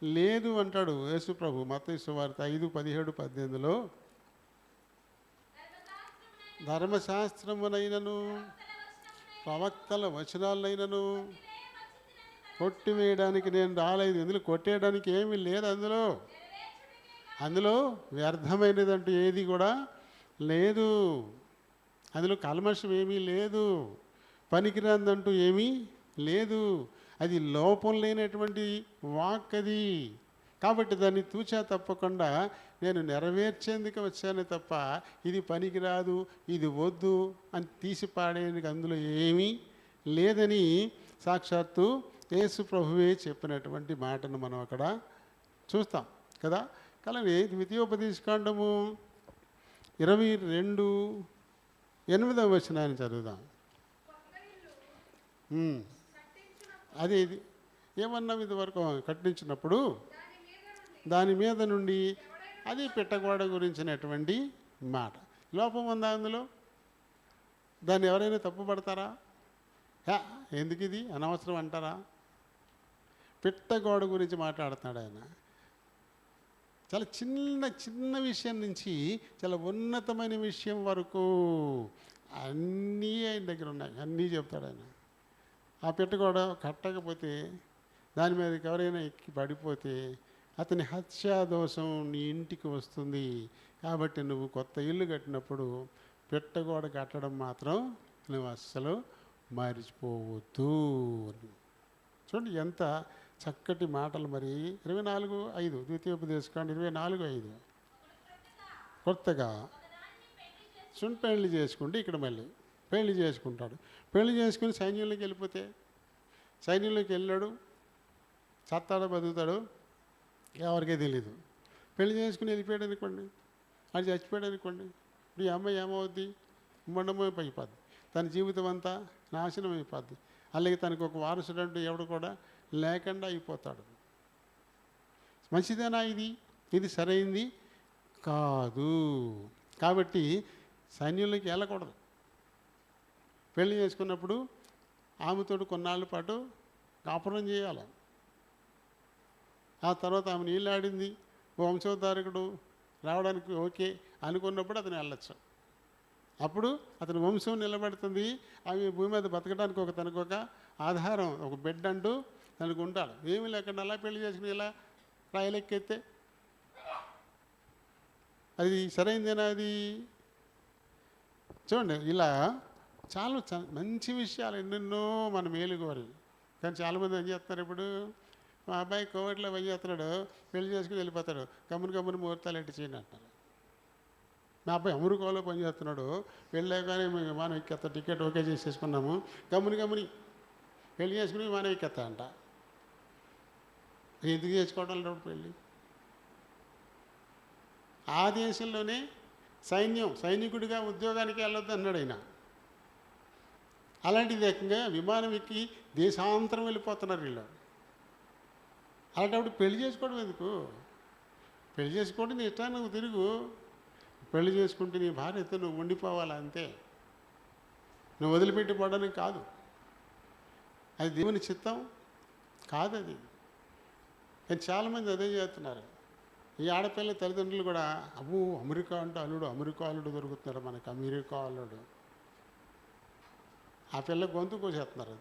లేదు అంటాడు యేసు ప్రభు. మత్తయి సువార్త 5:17-18లో ధర్మశాస్త్రమునైనను ప్రవక్తల వచనాలైనను కొట్టివేయడానికి నేను రాలేదు. ఇందులో కొట్టేయడానికి ఏమీ లేదు. అందులో వ్యర్థమైనదంటూ ఏది కూడా లేదు. అందులో కల్మషం ఏమీ లేదు, పనికిరాందంటూ ఏమీ లేదు. అది లోపం లేనటువంటి వాక్ అది. కాబట్టి దాన్ని తూచా తప్పకుండా నేను నెరవేర్చేందుకు వచ్చాను తప్ప ఇది పనికిరాదు, ఇది వద్దు అని తీసి పాడేందుకు అందులో ఏమీ లేదని సాక్షాత్తు యేసు ప్రభువే చెప్పినటువంటి మాటను మనం అక్కడ చూస్తాం కదా. అలాగే ద్వితీయోపదేశకాండము 22:8 వచనాన్ని చదువుదాం. అది ఏమన్నాం ఇదివరకు కట్టించినప్పుడు దాని మీద నుండి అది పెట్టగోడ గురించినటువంటి మాట. లోపం ఉందా అందులో? దాన్ని ఎవరైనా తప్పుపడతారా? ఎందుకు ఇది అనవసరం అంటారా? పెట్టగోడ గురించి మాట్లాడుతున్నాడు ఆయన. చాలా చిన్న విషయం నుంచి చాలా ఉన్నతమైన విషయం వరకు అన్నీ ఆయన దగ్గర ఉన్నాయి, అన్నీ చెప్తాడు ఆయన. ఆ పెట్టగోడ కట్టకపోతే దాని మీదకి ఎవరైనా ఎక్కి పడిపోతే అతని హత్యాదోషం నీ ఇంటికి వస్తుంది. కాబట్టి నువ్వు కొత్త ఇల్లు కట్టినప్పుడు పెట్టగోడ కట్టడం మాత్రం నువ్వు అస్సలు మర్చిపోవద్దు. చూడండి ఎంత చక్కటి మాటలు. మరి 24:5 ద్వితీయోపదేశకాండం 24:5 కొత్తగా పెళ్లి చేసుకుంటే ఇక్కడ మళ్ళీ పెళ్లి చేసుకుంటాడు. పెళ్లి చేసుకుని సైన్యంలోకి వెళ్ళిపోతే సైన్యంలోకి వెళ్ళాడు, చత్తాడో బతుకుతాడో ఎవరికే తెలీదు. పెళ్లి చేసుకుని వెళ్ళిపోయాడు అనుకోండి, అది చచ్చిపోయాడు అనుకోండి, ఇప్పుడు ఈ అమ్మాయి ఏమవుద్ది? మొండమైపోయిపోద్ది, తన జీవితం అంతా నాశనం అయిపోద్ది. అలాగే తనకు ఒక వారసుడు అంటూ ఎవడు కూడా లేకుండా అయిపోతాడు. మంచిదేనా ఇది? ఇది సరైంది కాదు. కాబట్టి సైన్యంలోకి వెళ్ళకూడదు. పెళ్లి చేసుకున్నప్పుడు ఆమెతోటి కొన్నాళ్ళ పాటు కాపురం చేయాలి. ఆ తర్వాత ఆమె నీళ్ళాడింది, వంశోద్ధారకుడు రావడానికి ఓకే అనుకున్నప్పుడు అతను వెళ్ళచ్చు. అప్పుడు అతని వంశం నిలబడుతుంది. ఆమె భూమి మీద బతకడానికి తనకు ఒక ఆధారం, ఒక బెడ్ అంటూ తనకు ఉంటాడు. ఏమీ లేకుండా అలా పెళ్లి చేసుకుని ఇలా రాయలెక్కెత్తే అది సరైందేనా? అది చూడండి, ఇలా చాలా మంచి విషయాలు ఎన్నెన్నో మన మేలు కోరి. కానీ చాలామంది ఏం చేస్తున్నారు, ఇప్పుడు మా అబ్బాయి కోవిడ్లో పని చేస్తున్నాడు, పెళ్లి చేసుకుని వెళ్ళిపోతాడు, కమ్ముని ముహూర్తాలు ఎట్టి చేయండి అంటారు. మా అబ్బాయి అమెరికాలో పని చేస్తున్నాడు, పెళ్ళాకనే మేము విమానం ఎక్కేస్తా, టికెట్ ఓకే చేసేసుకున్నాము, గమ్ముని పెళ్లి చేసుకుని విమానం ఎక్కేస్తా అంట. ఎందుకు చేసుకోవడం లేదు పెళ్ళి? ఆ దేశంలోనే సైనికుడిగా ఉద్యోగానికి వెళ్ళొద్దు అన్నాడు ఆయన. అలాంటిది ఏకంగా విమానం ఎక్కి దేశాంతరం వెళ్ళిపోతున్నారు వీళ్ళు. అలాంటప్పుడు పెళ్లి చేసుకోవడం ఎందుకు? పెళ్లి చేసుకోవడం నీ ఇష్టాన్ని నువ్వు తిరుగు. పెళ్లి చేసుకుంటే నీ భార్యతో నువ్వు ఉండిపోవాలి అంతే, నువ్వు వదిలిపెట్టిపోవడానికి కాదు. అది దేవుని చిత్తం కాదు అది. కానీ చాలామంది అదే చేస్తున్నారు. ఈ ఆడపిల్ల తల్లిదండ్రులు కూడా అబ్బో అమెరికా అంటే అమెరికా అల్లుడు దొరుకుతున్నాడు మనకి, అమెరికా అల్లుడు. ఆ పిల్ల గొంతు కోసేస్తున్నారు.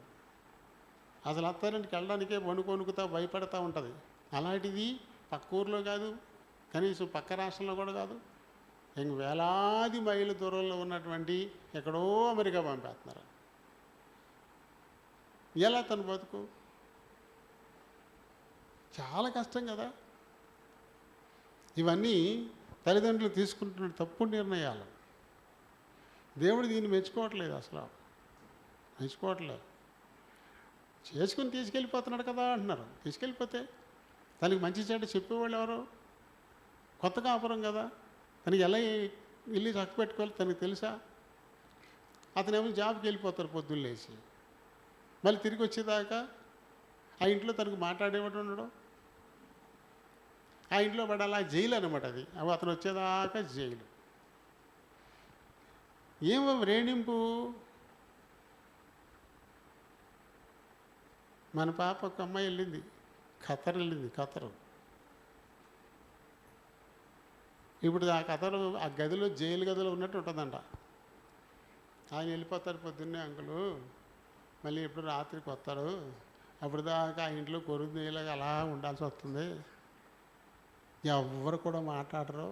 అసలు అత్తారింటికి వెళ్ళడానికే వణుకుతా భయపడతా ఉంటుంది. అలాంటిది పక్క ఊర్లో కాదు, కనీసం పక్క రాష్ట్రంలో కూడా కాదు, ఇంక వేలాది మైళ్ళ దూరంలో ఉన్నటువంటి ఎక్కడో అమెరికా పంపేస్తున్నారు. ఎలా తను బతుకు? చాలా కష్టం కదా. ఇవన్నీ తల్లిదండ్రులు తీసుకుంటున్న తప్పు నిర్ణయాలు. దేవుడు దీన్ని మెచ్చుకోవట్లేదు, అసలు మెచ్చుకోవట్లేదు. చేసుకుని తీసుకెళ్ళిపోతున్నాడు కదా అంటున్నారు. తీసుకెళ్ళిపోతే తనకి మంచి చెడ్డ చెప్పేవాళ్ళు ఎవరు? కొత్త కాపురం కదా, తనకి ఎలా ఇల్లు చక్క పెట్టుకోవాలి తనకి తెలుసా? అతనేమో జాబ్కి వెళ్ళిపోతారు పొద్దున్న లేచి, మళ్ళీ తిరిగి వచ్చేదాకా ఆ ఇంట్లో తనకు మాట్లాడేవాడు ఉండడు. ఆ ఇంట్లో పడి అలా జైలు అనమాట. అది అతను వచ్చేదాకా జైలు. ఏమో రేణింపు. మన పాప ఒక అమ్మాయి వెళ్ళింది, ఖతర్ వెళ్ళింది. ఇప్పుడు ఆ ఖతరు ఆ గదిలో జైలు గదిలో ఉన్నట్టు ఉంటుందంట. ఆయన వెళ్ళిపోతారు పొద్దున్నే అంకులు, మళ్ళీ ఎప్పుడు రాత్రికి వస్తారు, అప్పుడు దాకా ఆ ఇంట్లో కొరుగు నీళ్ళగా అలా ఉండాల్సి వస్తుంది. ఎవరు కూడా మాట్లాడరు,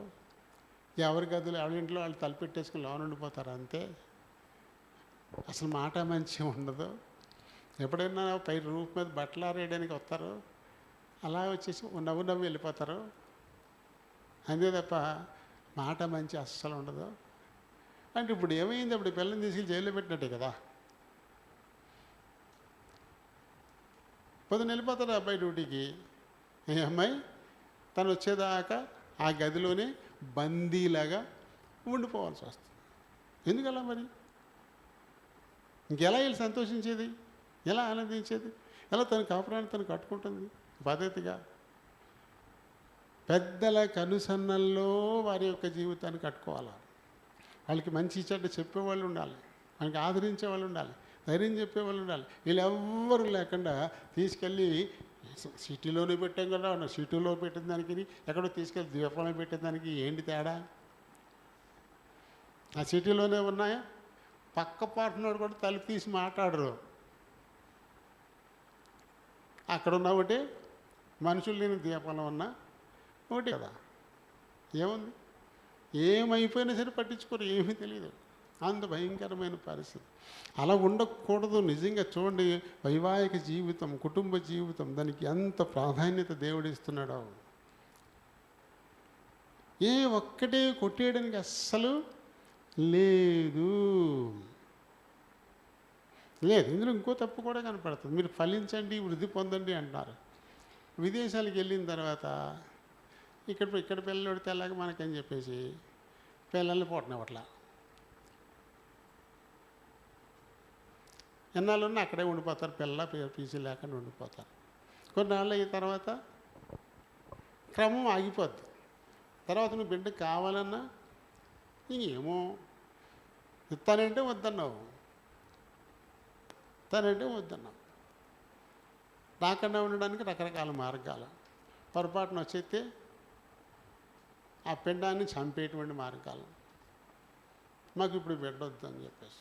ఎవరి గదులు ఎవరి ఇంట్లో వాళ్ళు తలుపెట్టేసుకుని లోన ఉండిపోతారు అంతే. అసలు మాట మంచి ఉండదు. ఎప్పుడైనా పై రూఫ్ మీద బట్టలు ఆరేయడానికి వస్తారు, అలా వచ్చేసి నవ్వు వెళ్ళిపోతారు అంతే తప్ప మాట మంచి అస్సలు ఉండదు. అంటే ఇప్పుడు ఏమైంది? అప్పుడు పిల్లల్ని తీసుకెళ్ళి జైల్లో పెట్టినట్టే కదా. పొద్దున్న వెళ్ళిపోతారు అబ్బాయి డ్యూటీకి, ఈ అమ్మాయి తను వచ్చేదాకా ఆ గదిలోనే బందీలాగా ఉండిపోవాల్సి వస్తుంది. ఎందుకలా మరి? ఇంకెలా వీళ్ళు సంతోషించేది, ఎలా ఆనందించేది, ఎలా తన కాపురాన్ని తను కట్టుకుంటుంది పద్ధతిగా? పెద్దల కనుసన్నల్లో వారి యొక్క జీవితాన్ని కట్టుకోవాలి. వాళ్ళకి మంచి చెడ్డ చెప్పేవాళ్ళు ఉండాలి, వాళ్ళకి ఆదరించే వాళ్ళు ఉండాలి, ధైర్యం చెప్పేవాళ్ళు ఉండాలి. వీళ్ళెవ్వరూ లేకుండా తీసుకెళ్ళి సిటీలోనే పెట్టాం కదా, సిటీలో పెట్టిన దానికి ఎక్కడో తీసుకెళ్ళి ద్వీపంలో పెట్టిన దానికి ఏంటి తేడా? ఆ సిటీలోనే ఉన్నాయా, పక్క పార్ట్నర్ కూడా తలుపు తీసి మాట్లాడరు. అక్కడ ఉన్న ఒకటి, మనుషులు లేని ద్వీపంలో ఉన్న ఒకటి కదా. ఏముంది? ఏమైపోయినా సరే పట్టించుకోరు, ఏమీ తెలియదు. అంత భయంకరమైన పరిస్థితి. అలా ఉండకూడదు. నిజంగా చూడండి, వైవాహిక జీవితం, కుటుంబ జీవితం, దానికి ఎంత ప్రాధాన్యత దేవుడు ఇస్తున్నాడో. ఒక్కటే కొట్టేయడానికి అస్సలు లేదు. ఇందులో ఇంకో తప్పు కూడా కనపడుతుంది. మీరు ఫలించండి, వృద్ధి పొందండి అంటారు. విదేశాలకు వెళ్ళిన తర్వాత ఇక్కడ పిల్లలు తెల్లాక మనకని చెప్పేసి పిల్లల్ని పుట్టనివ్వట్లా. ఎన్నాళ్ళున్నా అక్కడే ఉండిపోతారు, పిల్ల పీసీ లేకుండా ఉండిపోతారు. కొన్నాళ్ళు అయిన తర్వాత క్రమం ఆగిపోద్ది. తర్వాత నువ్వు బిడ్డ కావాలన్నా ఏమో ఇస్తానంటే వద్దన్నావు, ఇస్తానంటే వద్దన్నావు. రాకుండా ఉండడానికి రకరకాల మార్గాలు, పొరపాటున వచ్చేస్తే ఆ పిండాన్ని చంపేటువంటి మార్గాలు. మాకు ఇప్పుడు బిడ్డ వద్దు అని చెప్పేసి.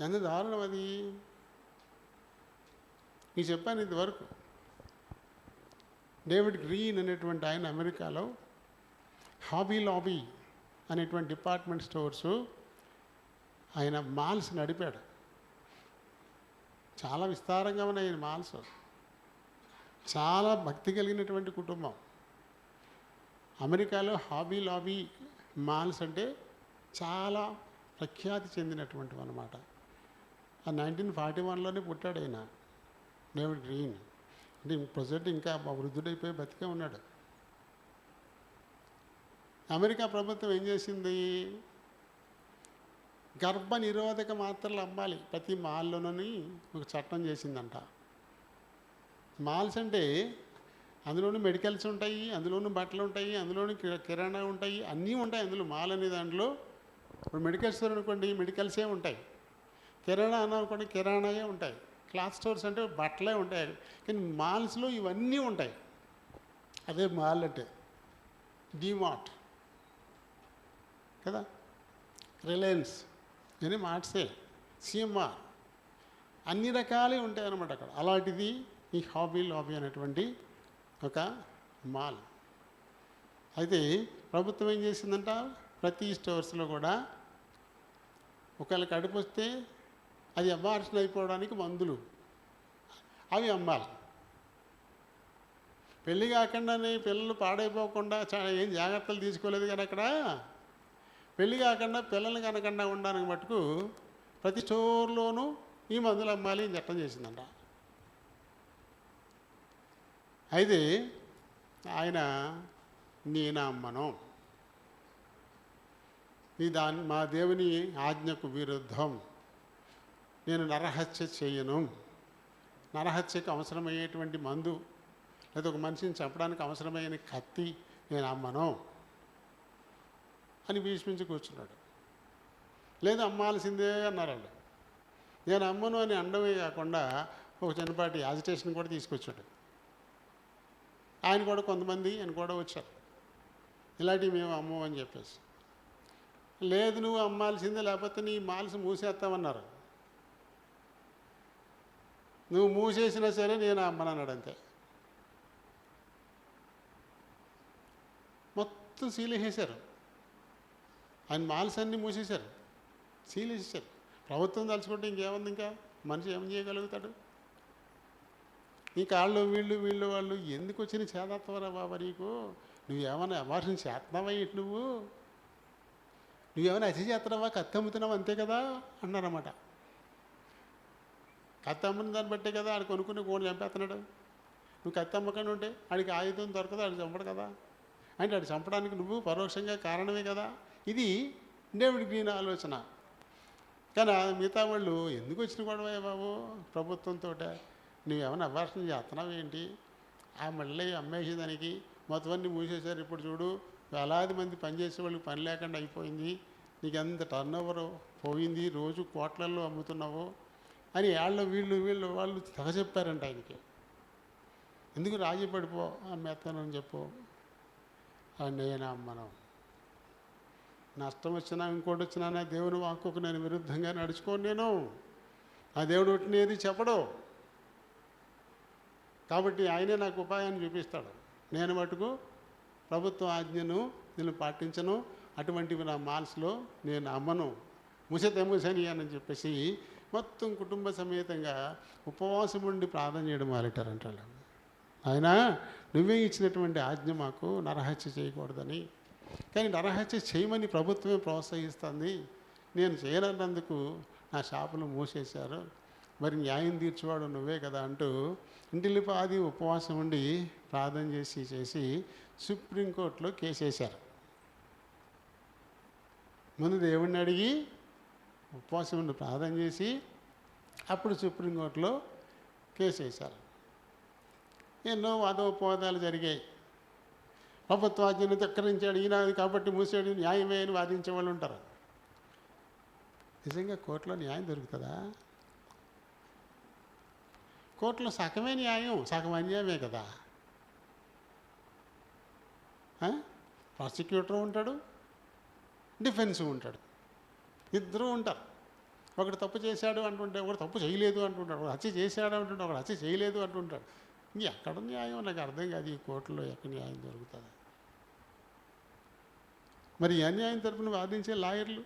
ఎంత దారుణం అది. నేను చెప్పాను ఇంతవరకు. డేవిడ్ గ్రీన్ అనేటువంటి ఆయన అమెరికాలో హాబీ లాబీ అనేటువంటి డిపార్ట్మెంట్ స్టోర్సు ఆయన మాల్స్ నడిపాడు. చాలా విస్తారంగా ఉన్నాయి ఆయన మాల్స్. చాలా భక్తి కలిగినటువంటి కుటుంబం. అమెరికాలో హాబీ లాబీ మాల్స్ అంటే చాలా ప్రఖ్యాతి చెందినటువంటివి అన్నమాట. ఆ 1941లోనే పుట్టాడు ఆయన డేవిడ్ గ్రీన్. అంటే ప్రజెంట్ ఇంకా వృద్ధుడైపోయి బతికే ఉన్నాడు. అమెరికా ప్రభుత్వం ఏం చేసింది, గర్భ నిరోధక మాత్రలు అమ్మాలి ప్రతి మాల్లోనని ఒక చట్టం చేసిందంట. మాల్స్ అంటే అందులోనూ మెడికల్స్ ఉంటాయి, అందులోనూ బట్టలు ఉంటాయి, అందులోనూ కిరాణా ఉంటాయి, అన్నీ ఉంటాయి అందులో. మాల్ అనే దాంట్లో ఇప్పుడు మెడికల్ స్టోర్ అనుకోండి, మెడికల్సే ఉంటాయి. కిరాణా అనుకోండి, కిరాణాయే ఉంటాయి. క్లాత్ స్టోర్స్ అంటే బట్టలే ఉంటాయి. కానీ మాల్స్లో ఇవన్నీ ఉంటాయి. అదే మాల్ అంటే. డీమార్ట్ కదా, రిలయన్స్, ఇవన్నీ మార్ట్సే, సిఎంఆర్, అన్ని రకాలే ఉంటాయి అన్నమాట అక్కడ. అలాంటిది ఈ హాబీ లాబీ అనేటువంటి ఒక మాల్. అయితే ప్రభుత్వం ఏం చేసిందంట, ప్రతి స్టోర్స్లో కూడా ఒకవేళ కడుపు వస్తే అది అబార్షన్ అయిపోవడానికి మందులు అవి అమ్మాలి. పెళ్ళి కాకుండానే పిల్లలు పాడైపోకుండా ఏం జాగ్రత్తలు తీసుకోలేదు కానీ అక్కడ పెళ్ళి కాకుండా పిల్లలు కనకుండా ఉండడానికి మటుకు ప్రతి స్టోర్లోనూ ఈ మందులు అమ్మాలి అని చట్టం చేసిందంట. అయితే ఆయన నేను అమ్మను, మా దేవుని ఆజ్ఞకు విరుద్ధం, నేను నరహత్య చేయను, నరహత్యకు అవసరమయ్యేటువంటి మందు లేదా ఒక మనిషిని చంపడానికి అవసరమైన కత్తి నేను అమ్మను అని భీష్మించి కూర్చున్నాడు. లేదు అమ్మాల్సిందే అన్నారు వాళ్ళు. నేను అమ్మను అని అండమే కాకుండా ఒక చిన్నపాటి యాజిటేషన్ కూడా తీసుకొచ్చాడు. ఆయన కూడా కొంతమంది ఆయన కూడా వచ్చారు, ఇలాంటివి మేము అమ్మం అని చెప్పేసి. లేదు నువ్వు అమ్మాల్సిందే, లేకపోతే నీ మాల్స్ మూసేస్తామన్నారు. నువ్వు మూసేసినా సరే నేను అమ్మనన్నాడు అంతే. మొత్తం సీలేసేశారు. ఆయన మాల్స్ అన్నీ మూసేశారు, సీలేసేశారు. ప్రభుత్వం తలుచుకుంటే ఇంకేముంది, ఇంకా మనిషి ఏం చేయగలుగుతాడు? ఇంకా వీళ్ళు వాళ్ళు ఎందుకు వచ్చిన చేదత్తవరా బాబా నీకు? నువ్వేమైనా అబార్షన్ చేస్తున్నావా ఏంటి? నువ్వేమైనా అతి చేస్తున్నావా, కత్తి అమ్ముతున్నావా, అంతే కదా అన్నారన్నమాట. కత్తి అమ్మిన దాన్ని బట్టే కదా ఆడు కొనుక్కుని కోడి చంపేస్తున్నాడు. నువ్వు కత్తి అమ్మకుండా ఉంటే ఆడికి ఆయుధం దొరకదు, ఆడు చంపడు కదా. అంటే ఆడు చంపడానికి నువ్వు పరోక్షంగా కారణమే కదా. ఇది డేవిడ్ గ్రీన్ ఆలోచన. కానీ మిగతా వాళ్ళు ఎందుకు వచ్చిన గొడవ బాబు ప్రభుత్వంతో? నువ్వేమైనా అబార్షన్ చేస్తున్నావు ఏంటి? ఆ మళ్ళీ అమ్మేసేదానికి మొత్తం అన్నీ మూసేశారు. ఇప్పుడు చూడు, వేలాది మంది పనిచేసే వాళ్ళకి పని లేకుండా అయిపోయింది, నీకు ఎంత టర్న్ ఓవర్ పోయింది, రోజు కోట్లల్లో అమ్ముతున్నావు అని వాళ్ళు తెగ చెప్పారంట ఆయనకి. ఎందుకు రాజీ పడిపో, అమ్మేస్తానని చెప్పు. నేను అమ్మను, నష్టం వచ్చినా ఇంకోటి వచ్చినా నా దేవుని వాక్కుకు నేను విరుద్ధంగా నడుచుకోను. నేను ఆ దేవుడు ఒట్టినేది చెప్పడు, కాబట్టి ఆయనే నాకు ఉపాయాన్ని చూపిస్తాడు. నేను మటుకు ప్రభుత్వ ఆజ్ఞను నేను పాటించను, అటువంటివి నా మాల్స్లో నేను అమ్మను, మూసని అని చెప్పేసి మొత్తం కుటుంబ సమేతంగా ఉపవాసం ఉండి ప్రార్థన చేయడం మొదలెట్టారంటాడు. ఆయన నువ్వే ఇచ్చినటువంటి ఆజ్ఞ మాకు నరహత్య చేయకూడదని. కానీ నరహత్య చేయమని ప్రభుత్వమే ప్రోత్సహిస్తుంది. నేను చేయనందుకు నా షాపులు మూసేశారు, మరి న్యాయం తీర్చేవాడు నువ్వే కదా అంటూ ఇంటిల్లిపాది ఉపవాసం ఉండి ప్రార్థన చేసి సుప్రీంకోర్టులో కేసు వేశారు. ముందు దేవుడిని అడిగి ఉపవాసం ఉండి ప్రార్థన చేసి అప్పుడు సుప్రీంకోర్టులో కేసు వేశారు. ఎన్నో వాదోపవాదాలు జరిగాయి. ప్రభుత్వాజ్ఞను ధిక్కరించాడు ఈయన కాబట్టి మూసాడు, న్యాయమే అని వాదించే వాళ్ళు ఉంటారు. నిజంగా కోర్టులో న్యాయం దొరుకుతుందా? కోర్టులో సగమే న్యాయం, సగం అన్యాయమే కదా. ప్రాసిక్యూటర్ ఉంటాడు, డిఫెన్స్ ఉంటాడు, ఇద్దరు ఉంటారు. ఒకడు తప్పు చేశాడు అంటుంటే ఒకడు తప్పు చేయలేదు అంటుంటాడు, ఒకడు హత్య చేశాడు అంటుంటే ఒకడు హత్య చేయలేదు అంటుంటాడు. ఎక్కడ న్యాయం నాకు అర్థం కాదు. ఈ కోర్టులో ఎక్కడ న్యాయం దొరుకుతుంది? మరి ఈ అన్యాయం తరపున వాదించే లాయర్లు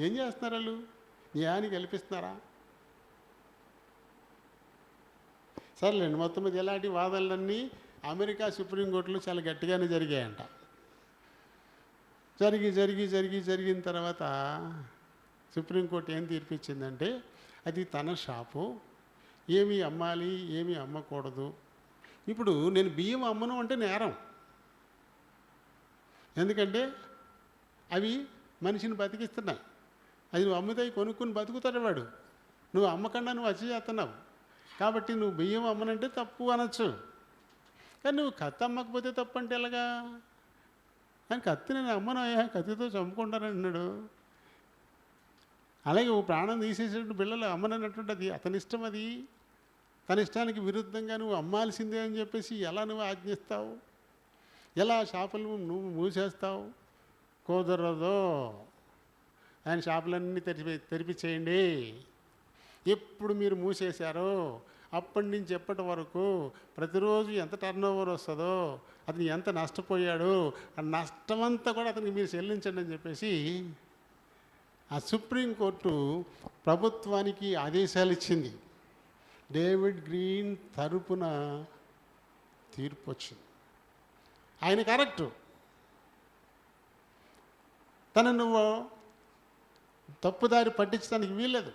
ఏం చేస్తున్నారు? వాళ్ళు న్యాయాన్ని కల్పిస్తున్నారా? సరేలేండి, మొత్తం మీద ఎలాంటి వాదనలన్నీ అమెరికా సుప్రీంకోర్టులో చాలా గట్టిగానే జరిగాయంట. జరిగిన తర్వాత సుప్రీంకోర్టు ఏం తీర్పిచ్చిందంటే అది తన షాపు, ఏమి అమ్మాలి ఏమి అమ్మకూడదు. ఇప్పుడు నేను బియ్యం అమ్మను అంటే నేరం. ఎందుకంటే అవి మనిషిని బతికిస్తున్నాయి. అది నువ్వు అమ్ముతాయి కొనుక్కుని బతుకుతాడు వాడు. నువ్వు అమ్మకుండా నువ్వు వచ్చి చేస్తున్నావు కాబట్టి నువ్వు బియ్యం అమ్మనంటే తప్పు అనొచ్చు. కానీ నువ్వు కత్తి అమ్మకపోతే తప్పు అంటే ఎలాగా? కానీ కత్తి నేను అమ్మను, కత్తితో చంపుకుంటానన్నాడు. అలాగే ఓ ప్రాణం తీసేసేటువంటి పిల్లలు అమ్మనన్నటువంటి అది అతని ఇష్టం. అది తన ఇష్టానికి విరుద్ధంగా నువ్వు అమ్మాల్సిందే అని చెప్పేసి ఎలా నువ్వు ఆజ్ఞిస్తావు? ఎలా షాపులు నువ్వు మూసేస్తావు? కుదరదు. ఆయన షాపులన్నీ తెరిపించేయండి. ఎప్పుడు మీరు మూసేశారో అప్పటి నుంచి ఎప్పటి వరకు ప్రతిరోజు ఎంత టర్నోవర్ వస్తుందో, అతను ఎంత నష్టపోయాడో ఆ నష్టమంతా కూడా అతనికి మీరు చెల్లించండి అని చెప్పేసి ఆ సుప్రీంకోర్టు ప్రభుత్వానికి ఆదేశాలు ఇచ్చింది. డేవిడ్ గ్రీన్ తరపున తీర్పు వచ్చింది. ఆయన కరెక్టు. తను నువ్వు తప్పుదారి పట్టించడానికి వీల్లేదు.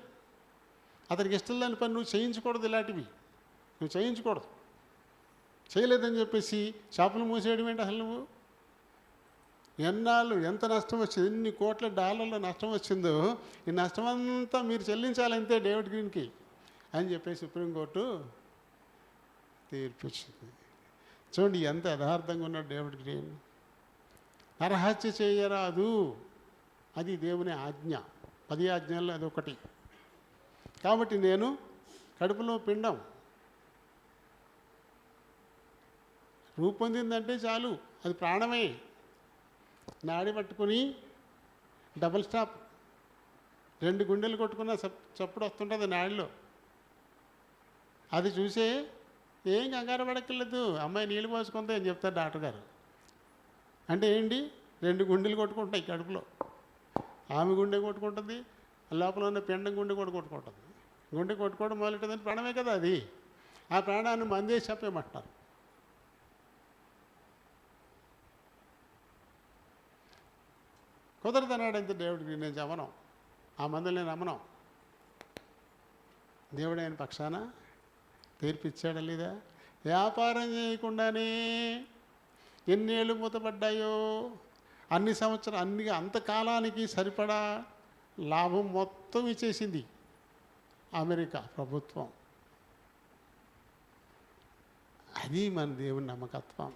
అతనికి ఇష్టం లేని పని నువ్వు చేయించకూడదు. ఇలాంటివి నువ్వు చేయించకూడదు. చేయలేదని చెప్పేసి షాపులు మూసేయడం ఏంటి? అసలు నువ్వు ఎన్నాళ్ళు ఎంత నష్టం వచ్చింది, ఎన్ని కోట్ల డాలర్ల నష్టం వచ్చిందో ఈ నష్టమంతా మీరు చెల్లించాలంతే డేవిడ్ గ్రీన్కి అని చెప్పేసి సుప్రీంకోర్టు తీర్పిచ్చింది. చూడండి ఎంత యథార్థంగా ఉన్నాడు డేవిడ్ గ్రీన్. నరహత్య చేయరాదు, అది దేవుని ఆజ్ఞ. 10 ఆజ్ఞల్లో అదొకటి. కాబట్టి నేను కడుపులో పిండం రూపొందిందంటే చాలు, అది ప్రాణమే. నాడి పట్టుకుని డబుల్ స్టాప్ 2 గుండెలు కొట్టుకున్న చప్పుడు వస్తుంటుంది నాడిలో. అది చూసే ఏం కంగారు పడక్కర్లేదు, అమ్మాయి నీళ్ళు పోసుకుంది అని చెప్తారు డాక్టర్ గారు. అంటే ఏంటి? 2 గుండెలు కొట్టుకుంటాయి కడుపులో. ఆమె గుండె కొట్టుకుంటుంది, లోపల ఉన్న పిండం గుండె కూడా కొట్టుకుంటుంది. గుండె కొట్టుకోవడం మొదలెట్టదని ప్రాణమే కదా అది. ఆ ప్రాణాన్ని మందేసి చెప్పేమంటారు. కుదరదన్నాడంతే దేవుడికి. నేను చెప్పను, ఆ మందులు నేను అమ్మను. దేవుడు ఆయన పక్షాన తీర్పిచ్చాడా లేదా? వ్యాపారం చేయకుండానే ఎన్నేళ్ళు మూతపడ్డాయో అన్ని సంవత్సరాలు అంతకాలానికి సరిపడా లాభం మొత్తం ఇచ్చేసింది అమెరికా ప్రభుత్వం. అది మన దేవుని నమ్మకత్వం,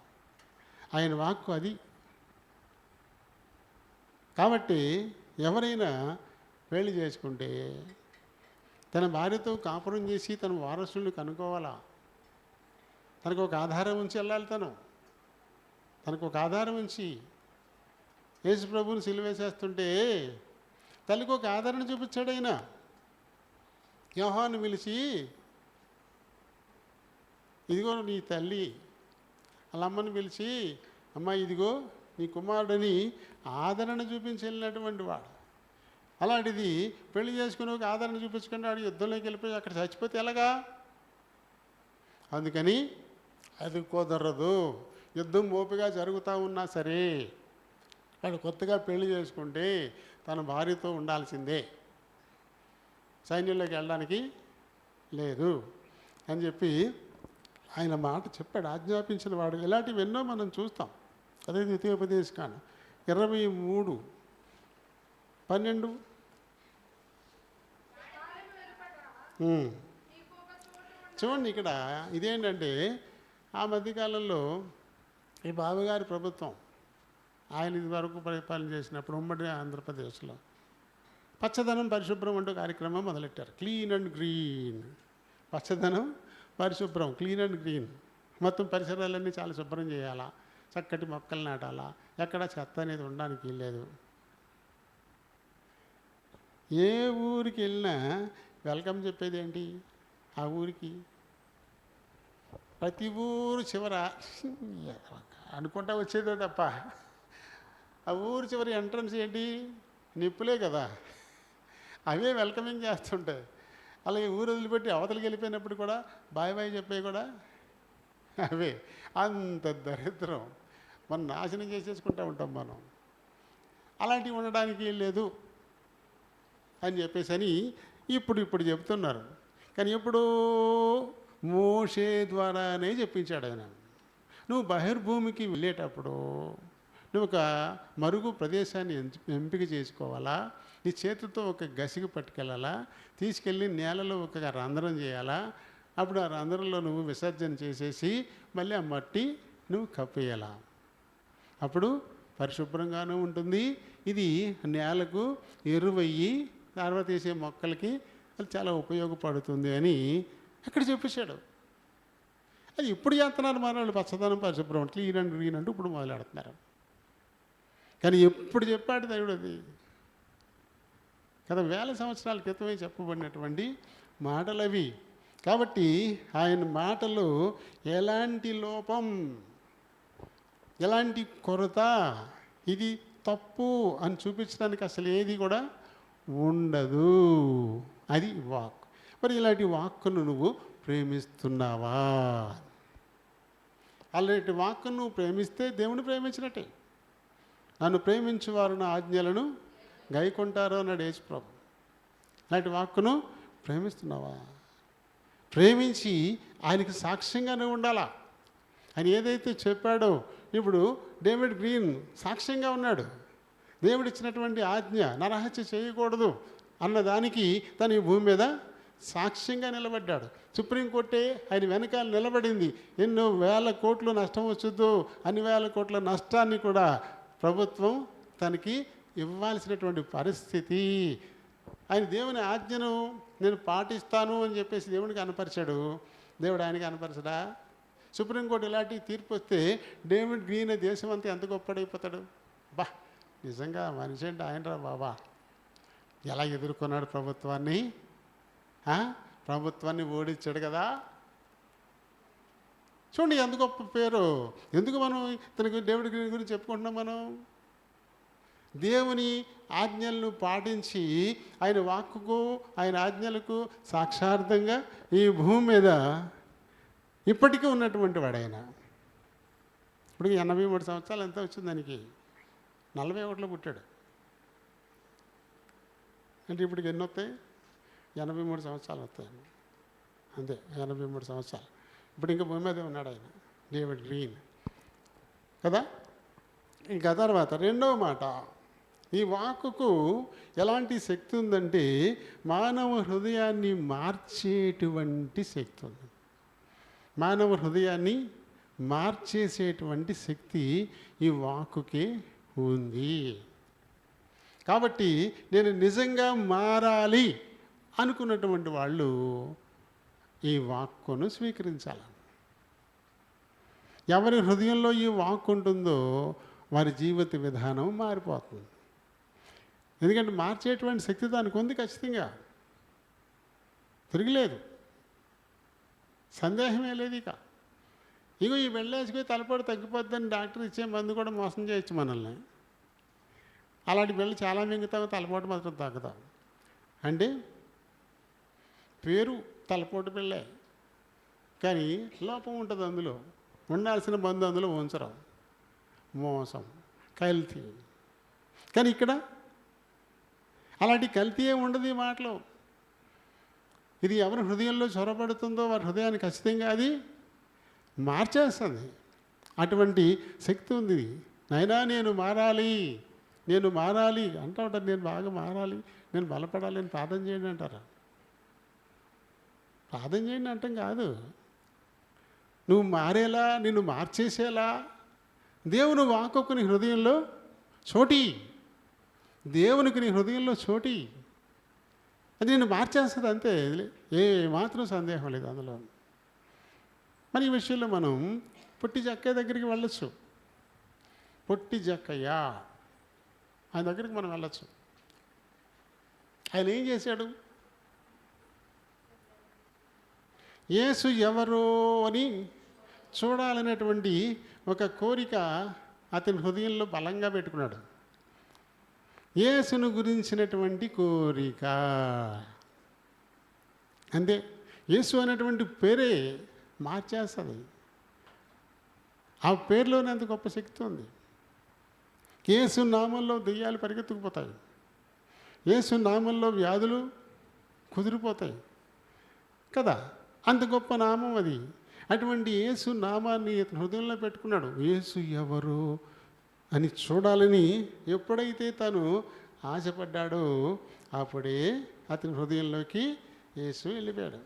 ఆయన వాక్కు అది. కాబట్టి ఎవరైనా పెళ్లి చేసుకుంటే తన భార్యతో కాపురం చేసి తన వారసుల్ని కనుక్కోవాలా. తనకు ఒక ఆధారం ఉంచి వెళ్ళాలి. తనకు ఒక ఆధారం ఉంచి యేసు ప్రభువుని సిలువేసేస్తుంటే తల్లికి ఒక ఆదరణ చూపించాడు ఆయన. యోహాను పిలిచి, ఇదిగో నీ తల్లి. వాళ్ళ అమ్మని పిలిచి, అమ్మ ఇదిగో నీ కుమారుడని ఆదరణ చూపించి వెళ్ళినటువంటి వాడు. అలాంటిది పెళ్లి చేసుకుని ఒక ఆదరణ చూపించుకుని వాడు యుద్ధంలోకి వెళ్ళిపోయి అక్కడ చచ్చిపోతే ఎలాగా? అందుకని అది కుదరదు. యుద్ధం ఓపిగా జరుగుతూ ఉన్నా సరే వాడు కొత్తగా పెళ్లి చేసుకుంటే తన భార్యతో ఉండాల్సిందే, సైన్యంలోకి వెళ్ళడానికి లేదు అని చెప్పి ఆయన మాట చెప్పాడు, ఆజ్ఞాపించిన వాడు. ఇలాంటివి ఎన్నో మనం చూస్తాం. అదే ద్వితీయోపదేశకాండం 23:12. ఉమ్. చూడండి ఇక్కడ ఇదేంటంటే ఆ మధ్యకాలంలో ఈ బాబుగారి ప్రభుత్వం ఆయన ఇది వరకు పరిపాలన చేసినప్పుడు ఉమ్మడి ఆంధ్రప్రదేశ్లో పచ్చదనం పరిశుభ్రం అంటూ కార్యక్రమం మొదలెట్టారు. Clean and green. పచ్చదనం పరిశుభ్రం, క్లీన్ అండ్ గ్రీన్. మొత్తం పరిసరాలన్నీ చాలా శుభ్రం చేయాలా, చక్కటి మొక్కలు నాటాలా, ఎక్కడ చెత్త అనేది ఉండడానికి లేదు. ఏ ఊరికి వెళ్ళినా వెల్కమ్ చెప్పేది ఏంటి? ఆ ఊరికి ప్రతి ఊరు చివర అనుకుంటా వచ్చేదే తప్ప ఆ ఊరు చివరి ఎంట్రన్స్ ఏంటి? నిప్పులే కదా, అవే వెల్కమింగ్ చేస్తుంటాయి. అలాగే ఊరు వదిలిపెట్టి అవతలికి వెళ్ళిపోయినప్పుడు కూడా బాయ్ బాయ్ చెప్పే కూడా అవే. అంత దరిద్రం మనం నాశనం చేసేసుకుంటూ ఉంటాం మనం. అలాంటివి ఉండడానికి లేదు అని చెప్పేసి ఇప్పుడు చెప్తున్నారు. కానీ ఎప్పుడు మోషే ద్వారానే చెప్పించాడు ఆయన. నువ్వు బహిర్భూమికి వెళ్ళేటప్పుడు నువ్వు ఒక మరుగు ప్రదేశాన్ని ఎంపిక చేసుకోవాలా, నీ చేతితో ఒక గసికి పట్టుకెళ్ళాలా, తీసుకెళ్ళి నేలలో ఒక రంధ్రం చేయాలా, అప్పుడు ఆ రంధ్రంలో నువ్వు విసర్జన చేసేసి మళ్ళీ ఆ మట్టి నువ్వు కప్పేయాలా. అప్పుడు పరిశుభ్రంగానూ ఉంటుంది, ఇది నేలకు ఎరువయ్యి తర్వాత వేసే మొక్కలకి అది చాలా ఉపయోగపడుతుంది అని అక్కడ చెప్పేశాడు. అది ఇప్పుడు చేస్తున్నారు మన వాళ్ళు. పచ్చదనం పరిశుభ్రం, క్లీన్ అండ్ గ్రీన్ అంటూ ఇప్పుడు మొదలెడుతున్నారు. కానీ ఎప్పుడు చెప్పాడు దేవుడు అది కదా, వేల సంవత్సరాల క్రితమే చెప్పబడినటువంటి మాటలు అవి. కాబట్టి ఆయన మాటలు ఎలాంటి లోపం, ఎలాంటి కొరత, ఇది తప్పు అని చూపించడానికి అసలు ఏది కూడా ఉండదు. అది వాక్. మరి ఇలాంటి వాక్కును నువ్వు ప్రేమిస్తున్నావా? అలాంటి వాక్కును నువ్వు ప్రేమిస్తే దేవుని ప్రేమించినట్టే. నన్ను ప్రేమించువారు నా ఆజ్ఞలను గైకొంటారు అన్నాడు యేసు ప్రభు. అలాంటి వాక్కును ప్రేమిస్తున్నావా? ప్రేమించి ఆయనకి సాక్ష్యంగానే ఉండాలా. ఆయన ఏదైతే చెప్పాడో, ఇప్పుడు డేవిడ్ గ్రీన్ సాక్ష్యంగా ఉన్నాడు. దేవుడు ఇచ్చినటువంటి ఆజ్ఞ నరహత్య చేయకూడదు అన్నదానికి తను ఈ భూమి మీద సాక్ష్యంగా నిలబడ్డాడు. సుప్రీంకోర్టే ఆయన వెనకాల నిలబడింది. ఎన్నో వేల కోట్లు నష్టం వచ్చుద్దు, అన్ని వేల కోట్ల నష్టాన్ని కూడా ప్రభుత్వం తనకి ఇవ్వాల్సినటువంటి పరిస్థితి. ఆయన దేవుని ఆజ్ఞను నేను పాటిస్తాను అని చెప్పేసి దేవునికి కనపరిచాడు. దేవుడు ఆయనకి కనపరచడా? సుప్రీంకోర్టు ఇలాంటి తీర్పు వస్తే డేవిడ్ గ్రీన్ దేశం అంతా ఎంత గొప్పడైపోతాడు. బా, నిజంగా మనిషి అంటే ఆయనరా బాబా, ఎలా ఎదుర్కొన్నాడు ప్రభుత్వాన్ని. ప్రభుత్వాన్ని ఓడించాడు కదా. చూడండి ఎంత గొప్ప పేరు. ఎందుకు మనం ఇతనికి డేవిడ్ గ్రీన్ గురించి చెప్పుకుంటున్నాం? మనం దేవుని ఆజ్ఞలను పాటించి ఆయన వాక్కుకు ఆయన ఆజ్ఞలకు సాక్షార్థంగా ఈ భూమి మీద ఇప్పటికీ ఉన్నటువంటి వాడు ఆయన. ఇప్పుడు 83 సంవత్సరాలు ఎంత వచ్చింది దానికి? 41లో పుట్టాడు అంటే ఇప్పటికి ఎన్ని వస్తాయి? 83 సంవత్సరాలు వస్తాయి అంతే. 83 సంవత్సరాలు. ఇప్పుడు ఇంకా భూమి మీదే ఉన్నాడు ఆయన డేవిడ్ గ్రీన్ కదా. ఇంకా తర్వాత రెండవ మాట, ఈ వాక్కుకు ఎలాంటి శక్తి ఉందంటే మానవ హృదయాన్ని మార్చేటువంటి శక్తి ఉంది. మానవ హృదయాన్ని మార్చేసేటువంటి శక్తి ఈ వాక్కుకి ఉంది. కాబట్టి నేను నిజంగా మారాలి అనుకున్నటువంటి వాళ్ళు ఈ వాక్కును స్వీకరించాలి. ఎవరి హృదయంలో ఈ వాక్కు ఉంటుందో వారి జీవిత విధానం మారిపోతుంది. ఎందుకంటే మార్చేటువంటి శక్తి దానికి ఉంది ఖచ్చితంగా, తిరగలేదు, సందేహమే లేదు. ఇగో ఈ వెళ్ళేసుకుని తలపోటు తగ్గిపోద్దని డాక్టర్ ఇచ్చే మందు కూడా మోసం చేయొచ్చు మనల్ని. అలాంటి బిళ్ళ చాలా మింగుతావు, తలపోటు మాత్రం తగ్గుతాం. అంటే పేరు తలపోటు బిళ్ళే, కానీ లోపం ఉంటుంది అందులో. ఉండాల్సిన మందు అందులో ఉంచరు, మోసం, కల్తీ. కానీ ఇక్కడ అలాంటి కల్తీ ఏమి ఉండదు ఈ మాటలో. ఇది ఎవరి హృదయంలో చొరబడుతుందో వారి హృదయాన్ని ఖచ్చితంగా అది మార్చేస్తుంది. అటువంటి శక్తి ఉంది. నైనా నేను మారాలి, నేను మారాలి అంటూ ఉంటారు. నేను బాగా మారాలి, నేను బలపడాలి అని ప్రార్థన చేయండి అంటారు. ప్రార్థన చేయండి అంటాం కాదు. నువ్వు మారేలా, నిన్ను మార్చేసేలా దేవుని వాక్కు నీ హృదయంలో చోటి, దేవునికి నీ హృదయంలో చోటి, అది నిన్ను మార్చేస్తుంది అంతే. ఏ మాత్రం సందేహం లేదు అందులో. మరి ఈ విషయంలో మనం పొట్టి జక్కయ్య దగ్గరికి వెళ్ళొచ్చు. పొట్టి జక్కయ్య ఆయన దగ్గరికి మనం వెళ్ళొచ్చు. ఆయన ఏం చేశాడు? యేసు ఎవరో అని చూడాలనేటువంటి ఒక కోరిక అతని హృదయంలో బలంగా పెట్టుకున్నాడు. యేసును గురించినటువంటి కోరిక అంతే. యేసు అనేటువంటి పేరే మార్చేస్తుంది. ఆ పేరులోనే అంత గొప్ప శక్తి ఉంది. యేసు నామంలో దెయ్యాలు పరిగెత్తుకుపోతాయి. యేసు నామంలో వ్యాధులు కుదిరిపోతాయి కదా. అంత గొప్ప నామం అది. అటువంటి యేసు నామాన్ని ఇతను హృదయంలో పెట్టుకున్నాడు. యేసు ఎవరు అని చూడాలని ఎప్పుడైతే తను ఆశపడ్డాడో అప్పుడే అతని హృదయంలోకి యేసు వెళ్ళిపోయాడు.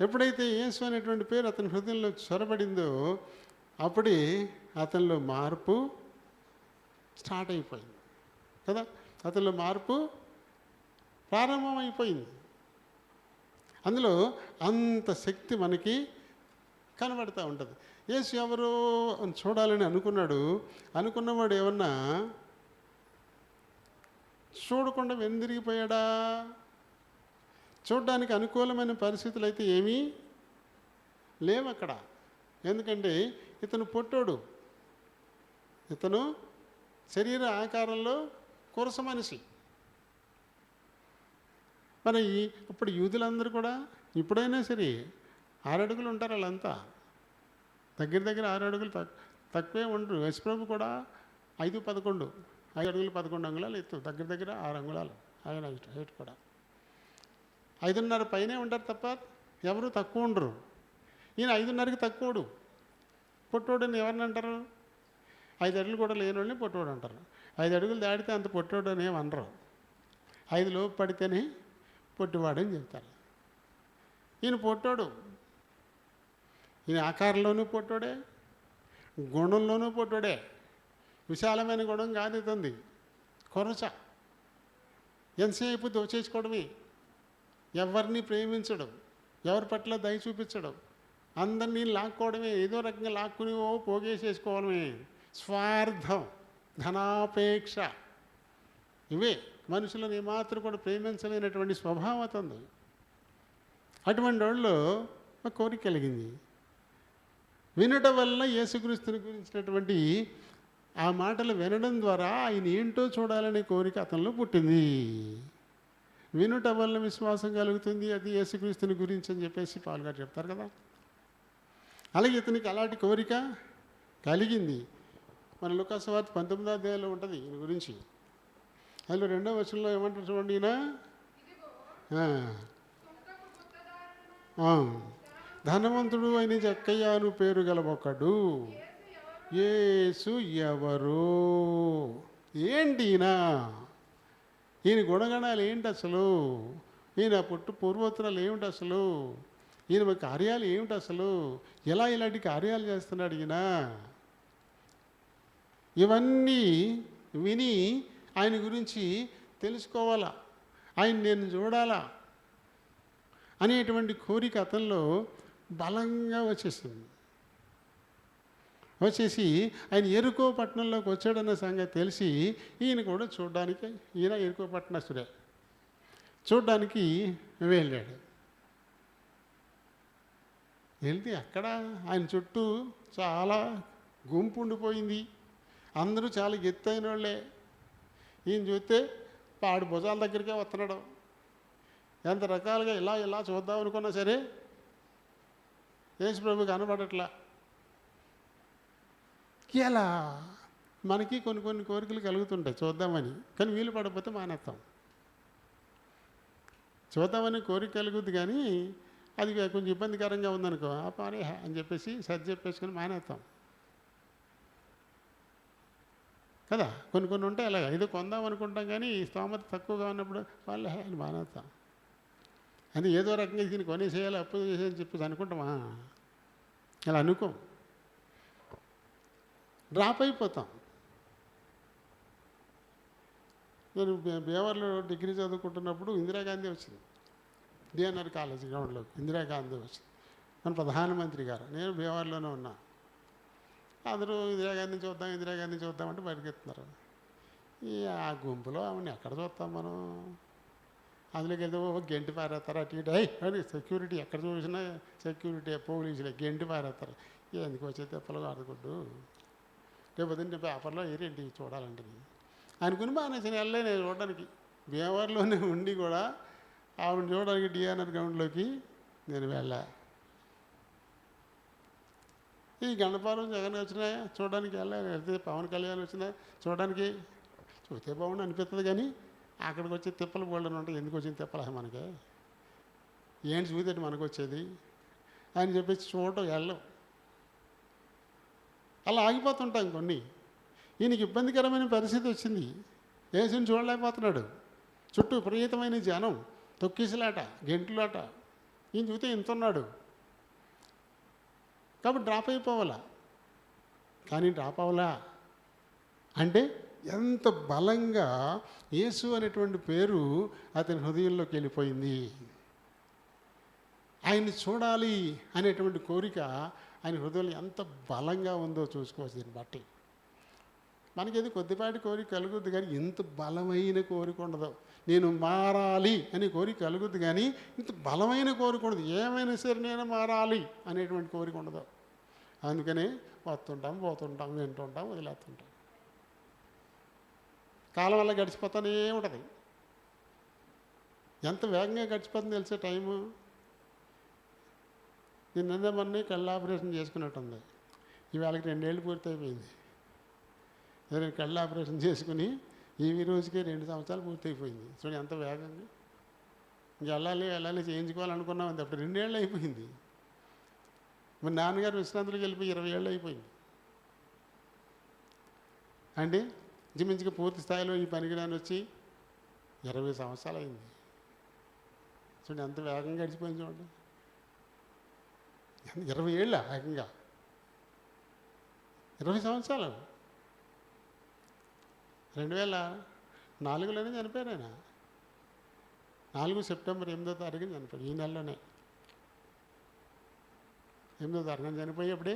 ఎప్పుడైతే యేసు అనేటువంటి పేరు అతని హృదయంలో చొరబడిందో అప్పుడే అతనిలో మార్పు స్టార్ట్ అయిపోయింది కదా. అతనిలో మార్పు ప్రారంభమైపోయింది. అందులో అంత శక్తి మనకి కనబడుతూ ఉంటుంది. యేసు ఎవరో అని చూడాలని అనుకున్నవాడు ఏమన్నా చూడకుండా వెందిరిగిపోయాడా? చూడడానికి అనుకూలమైన పరిస్థితులు అయితే ఏమీ లేవు అక్కడ. ఎందుకంటే ఇతను పొట్టోడు, ఇతను శరీర ఆకారంలో కురస మనిషి. మరి ఇప్పుడు యూదులందరూ కూడా ఇప్పుడైనా సరే 6 అడుగులు ఉంటారు. వాళ్ళంతా దగ్గర 6 అడుగులు తక్కువే ఉండరు. యశ్ప్రభు కూడా 5'11" 5 అడుగులు 11 అంగుళాలు ఎత్తు, దగ్గర 6 అంగుళాలు ఆయన హైట్ కూడా. 5.5 పైనే ఉంటారు తప్ప ఎవరు తక్కువ ఉండరు. ఈయన 5.5కి తక్కువడు. పొట్టోడని ఎవరిని అంటారు? 5 అడుగులు కూడా లేని వాళ్ళని పొట్టోడు అంటారు. 5 అడుగులు దాటితే అంత పొట్టోడు అని ఏమనరు. 5 లోపు పడితేనే పొట్టివాడని చెప్తారు. ఈయన పొట్టోడు. ఈయన ఆకారంలోనూ పొట్టోడే, గుణంలోనూ పొట్టోడే. విశాలమైన గుణం కాదు ఇతంది, కొరచ. ఎంతసేపు దోచేసుకోవడమే, ఎవరిని ప్రేమించడం, ఎవరి పట్ల దయ చూపించడం, అందరినీ లాక్కోవడమే, ఏదో రకంగా లాక్కుని పోగేసేసుకోవడమే, స్వార్థం, ధనాపేక్ష, ఇవే మనుషులను ఏమాత్రం కూడా ప్రేమించలేనటువంటి స్వభావం ఉంది. అటువంటి వాళ్ళు ఒక కోరిక కలిగింది. వినటం వల్ల యేసుక్రీస్తుని గురించినటువంటి ఆ మాటలు వినడం ద్వారా ఆయన ఏంటో చూడాలనే కోరిక అతనిలో పుట్టింది. వినుట వల్ల విశ్వాసం కలుగుతుంది, అది యేసుక్రీస్తుని గురించి అని చెప్పేసి పౌలు గారు చెప్తారు కదా. అలాగే ఇతనికి అలాంటి కోరిక కలిగింది. మన లూకా సువార్త 19వ అధ్యాయంలో ఉంటుంది ఈయన గురించి. అందులో 2వ వచనంలో ఏమంటారు చూడండి. ఈయన ధనవంతుడు అయిన జక్కయ్య అను పేరు గల ఒకడు. యేసు ఎవరు? ఏంటి ఈయన గుణగణాలు ఏంటి అసలు? ఈయన పూర్వోత్తరాలు ఏమిటి అసలు? ఈయన కార్యాలు ఏమిటి అసలు? ఎలా ఇలాంటి కార్యాలు చేస్తున్నాడు ఈయన? ఇవన్నీ విని ఆయన గురించి తెలుసుకోవాలా, ఆయన నేను చూడాలా అనేటువంటి కోరిక అతనిలో బలంగా వచ్చేసి ఆయన ఎరుకో పట్టణంలోకి వచ్చాడన్న సంగతి తెలిసి ఈయన కూడా చూడడానికి, ఈయన ఎరుకో పట్టణస్తుడే, చూడడానికి వెళ్ళాడు. వెళ్తే అక్కడ ఆయన చుట్టూ చాలా గుంపు ఉండిపోయింది. అందరూ చాలా ఎత్తైన వాళ్ళే. ఈయన చూస్తే పాడు భుజాల దగ్గరికే వస్తున్నాడు. ఎంత రకాలుగా ఇలా చూద్దాం అనుకున్నా సరే యేసుప్రభు కనబడట్లా. ఇలా మనకి కొన్ని కోరికలు కలుగుతుంటాయి చూద్దామని, కానీ వీలు పడకపోతే మానేస్తాం. చూద్దామని కోరిక కలుగుద్ది, కానీ అది కొంచెం ఇబ్బందికరంగా ఉందనుకో, ఆ పని అని చెప్పేసి సర్ది చెప్పేసుకొని మానేస్తాం కదా. కొన్ని ఉంటాయి అలాగా. ఏదో కొందాం అనుకుంటాం, కానీ స్తోమత తక్కువగా ఉన్నప్పుడు వాళ్ళే అని మానేస్తాం. అని ఏదో రకంగా దీన్ని కొనేసేయాలి, అప్పు చేసేయాలని చెప్పేసి అనుకుంటామా? అలా అనుకోం, డ్రాప్ అయిపోతాం. నేను బీవర్లో డిగ్రీ చదువుకుంటున్నప్పుడు ఇందిరాగాంధీ వచ్చింది, డిఎన్ఆర్ కాలేజ్ గ్రౌండ్లో ఇందిరాగాంధీ వచ్చింది, మన ప్రధానమంత్రి గారు. నేను బీవర్లోనే ఉన్నా. అందరూ ఇందిరాగాంధీ చూద్దాం, ఇందిరాగాంధీ చూద్దామంటే బయటకెత్తున్నారు. ఆ గుంపులో ఆవిడని ఎక్కడ చూస్తాం మనం? అందులోకి వెళ్తే గెంటి పారేస్తారు అటు ఇటు. అని సెక్యూరిటీ ఎక్కడ చూసినా సెక్యూరిటీ, పోలీసులే గెంటి పారేస్తారు. ఎందుకు వచ్చే తెప్పలు ఆడుకుంటూ రేపు పొద్దున్న పేపర్లో ఏంటి చూడాలంటే అనుకుని బాగా నచ్చిన వెళ్ళే నేను చూడడానికి. భీమవరంలోనే ఉండి కూడా ఆవిడ చూడడానికి డిఎన్ఆర్ గ్రౌండ్లోకి నేను వెళ్ళా. ఈ గణపాలం జగన్ వచ్చినా చూడడానికి వెళ్ళా, వెళ్తే పవన్ కళ్యాణ్ వచ్చినా చూడడానికి చూస్తే బాగుండి అనిపిస్తుంది. కానీ అక్కడికి వచ్చే తిప్పలు బోల్డని ఉంటాయి. ఎందుకు వచ్చిన తిప్పలు మనకి ఏంటి చూసేటి మనకు వచ్చేది అని చెప్పేసి చూడటం వెళ్ళం, అలా ఆగిపోతుంటాం కొన్ని. ఈయనకి ఇబ్బందికరమైన పరిస్థితి వచ్చింది, ఏసుని చూడలేకపోతున్నాడు. చుట్టూ విపరీతమైన జనం, తొక్కిసలాట, గెంటులాట. ఈయన చూస్తే ఇంత ఉన్నాడు కాబట్టి డ్రాప్ అయిపోవాలా. కానీ డ్రాప్ అవ్వాలా అంటే ఎంత బలంగా యేసు అనేటువంటి పేరు అతని హృదయంలోకి వెళ్ళిపోయింది. ఆయన్ని చూడాలి అనేటువంటి కోరిక ఆయన హృదయంలో ఎంత బలంగా ఉందో చూసుకోవచ్చు. దీన్ని బట్టి మనకేది కొద్దిపాటి కోరిక కలుగుద్ది, కానీ ఇంత బలమైన కోరిక ఉండదు. నేను మారాలి అనే కోరిక కలుగుద్ది, కానీ ఇంత బలమైన కోరిక ఉండదు. ఏమైనా సరే నేను మారాలి అనేటువంటి కోరిక ఉండదు. అందుకని వస్తుంటాం, పోతుంటాం, వింటుంటాం, వదిలేస్తుంటాం. కాలం వల్ల గడిచిపోతానే ఉంటుంది. ఎంత వేగంగా గడిచిపోతుంది తెలిసే టైము. నిన్న మొన్న కళ్ళు ఆపరేషన్ చేసుకున్నట్టుంది. ఈవేళకి 2 ఏళ్ళు పూర్తి అయిపోయింది. నేను కళ్ళు ఆపరేషన్ చేసుకుని ఈ రోజుకే 2 సంవత్సరాలు పూర్తి అయిపోయింది. చూడండి ఎంత వేగంగా. ఇంక వెళ్ళాలి చేయించుకోవాలనుకున్నాం అంతే, అప్పుడు 2 ఏళ్ళు అయిపోయింది. మరి నాన్నగారు విశ్రాంతిలోకి వెళ్ళిపోయి 20 ఏళ్ళు అయిపోయింది అండి. ఇంచుమించుగా పూర్తి స్థాయిలో ఈ పనికిరాని వచ్చి 20 సంవత్సరాలు అయింది. చూడండి ఎంత వేగంగా గడిచిపోయింది. చూడండి 20 ఏళ్ళ ఏకంగా 20 సంవత్సరాలు. 2004లోనే చనిపోయారు ఆయన. 4 సెప్టెంబర్ 8వ తారీఖున చనిపోయాడు. ఈ నెలలోనే 8వ తారీఖున చనిపోయేప్పుడే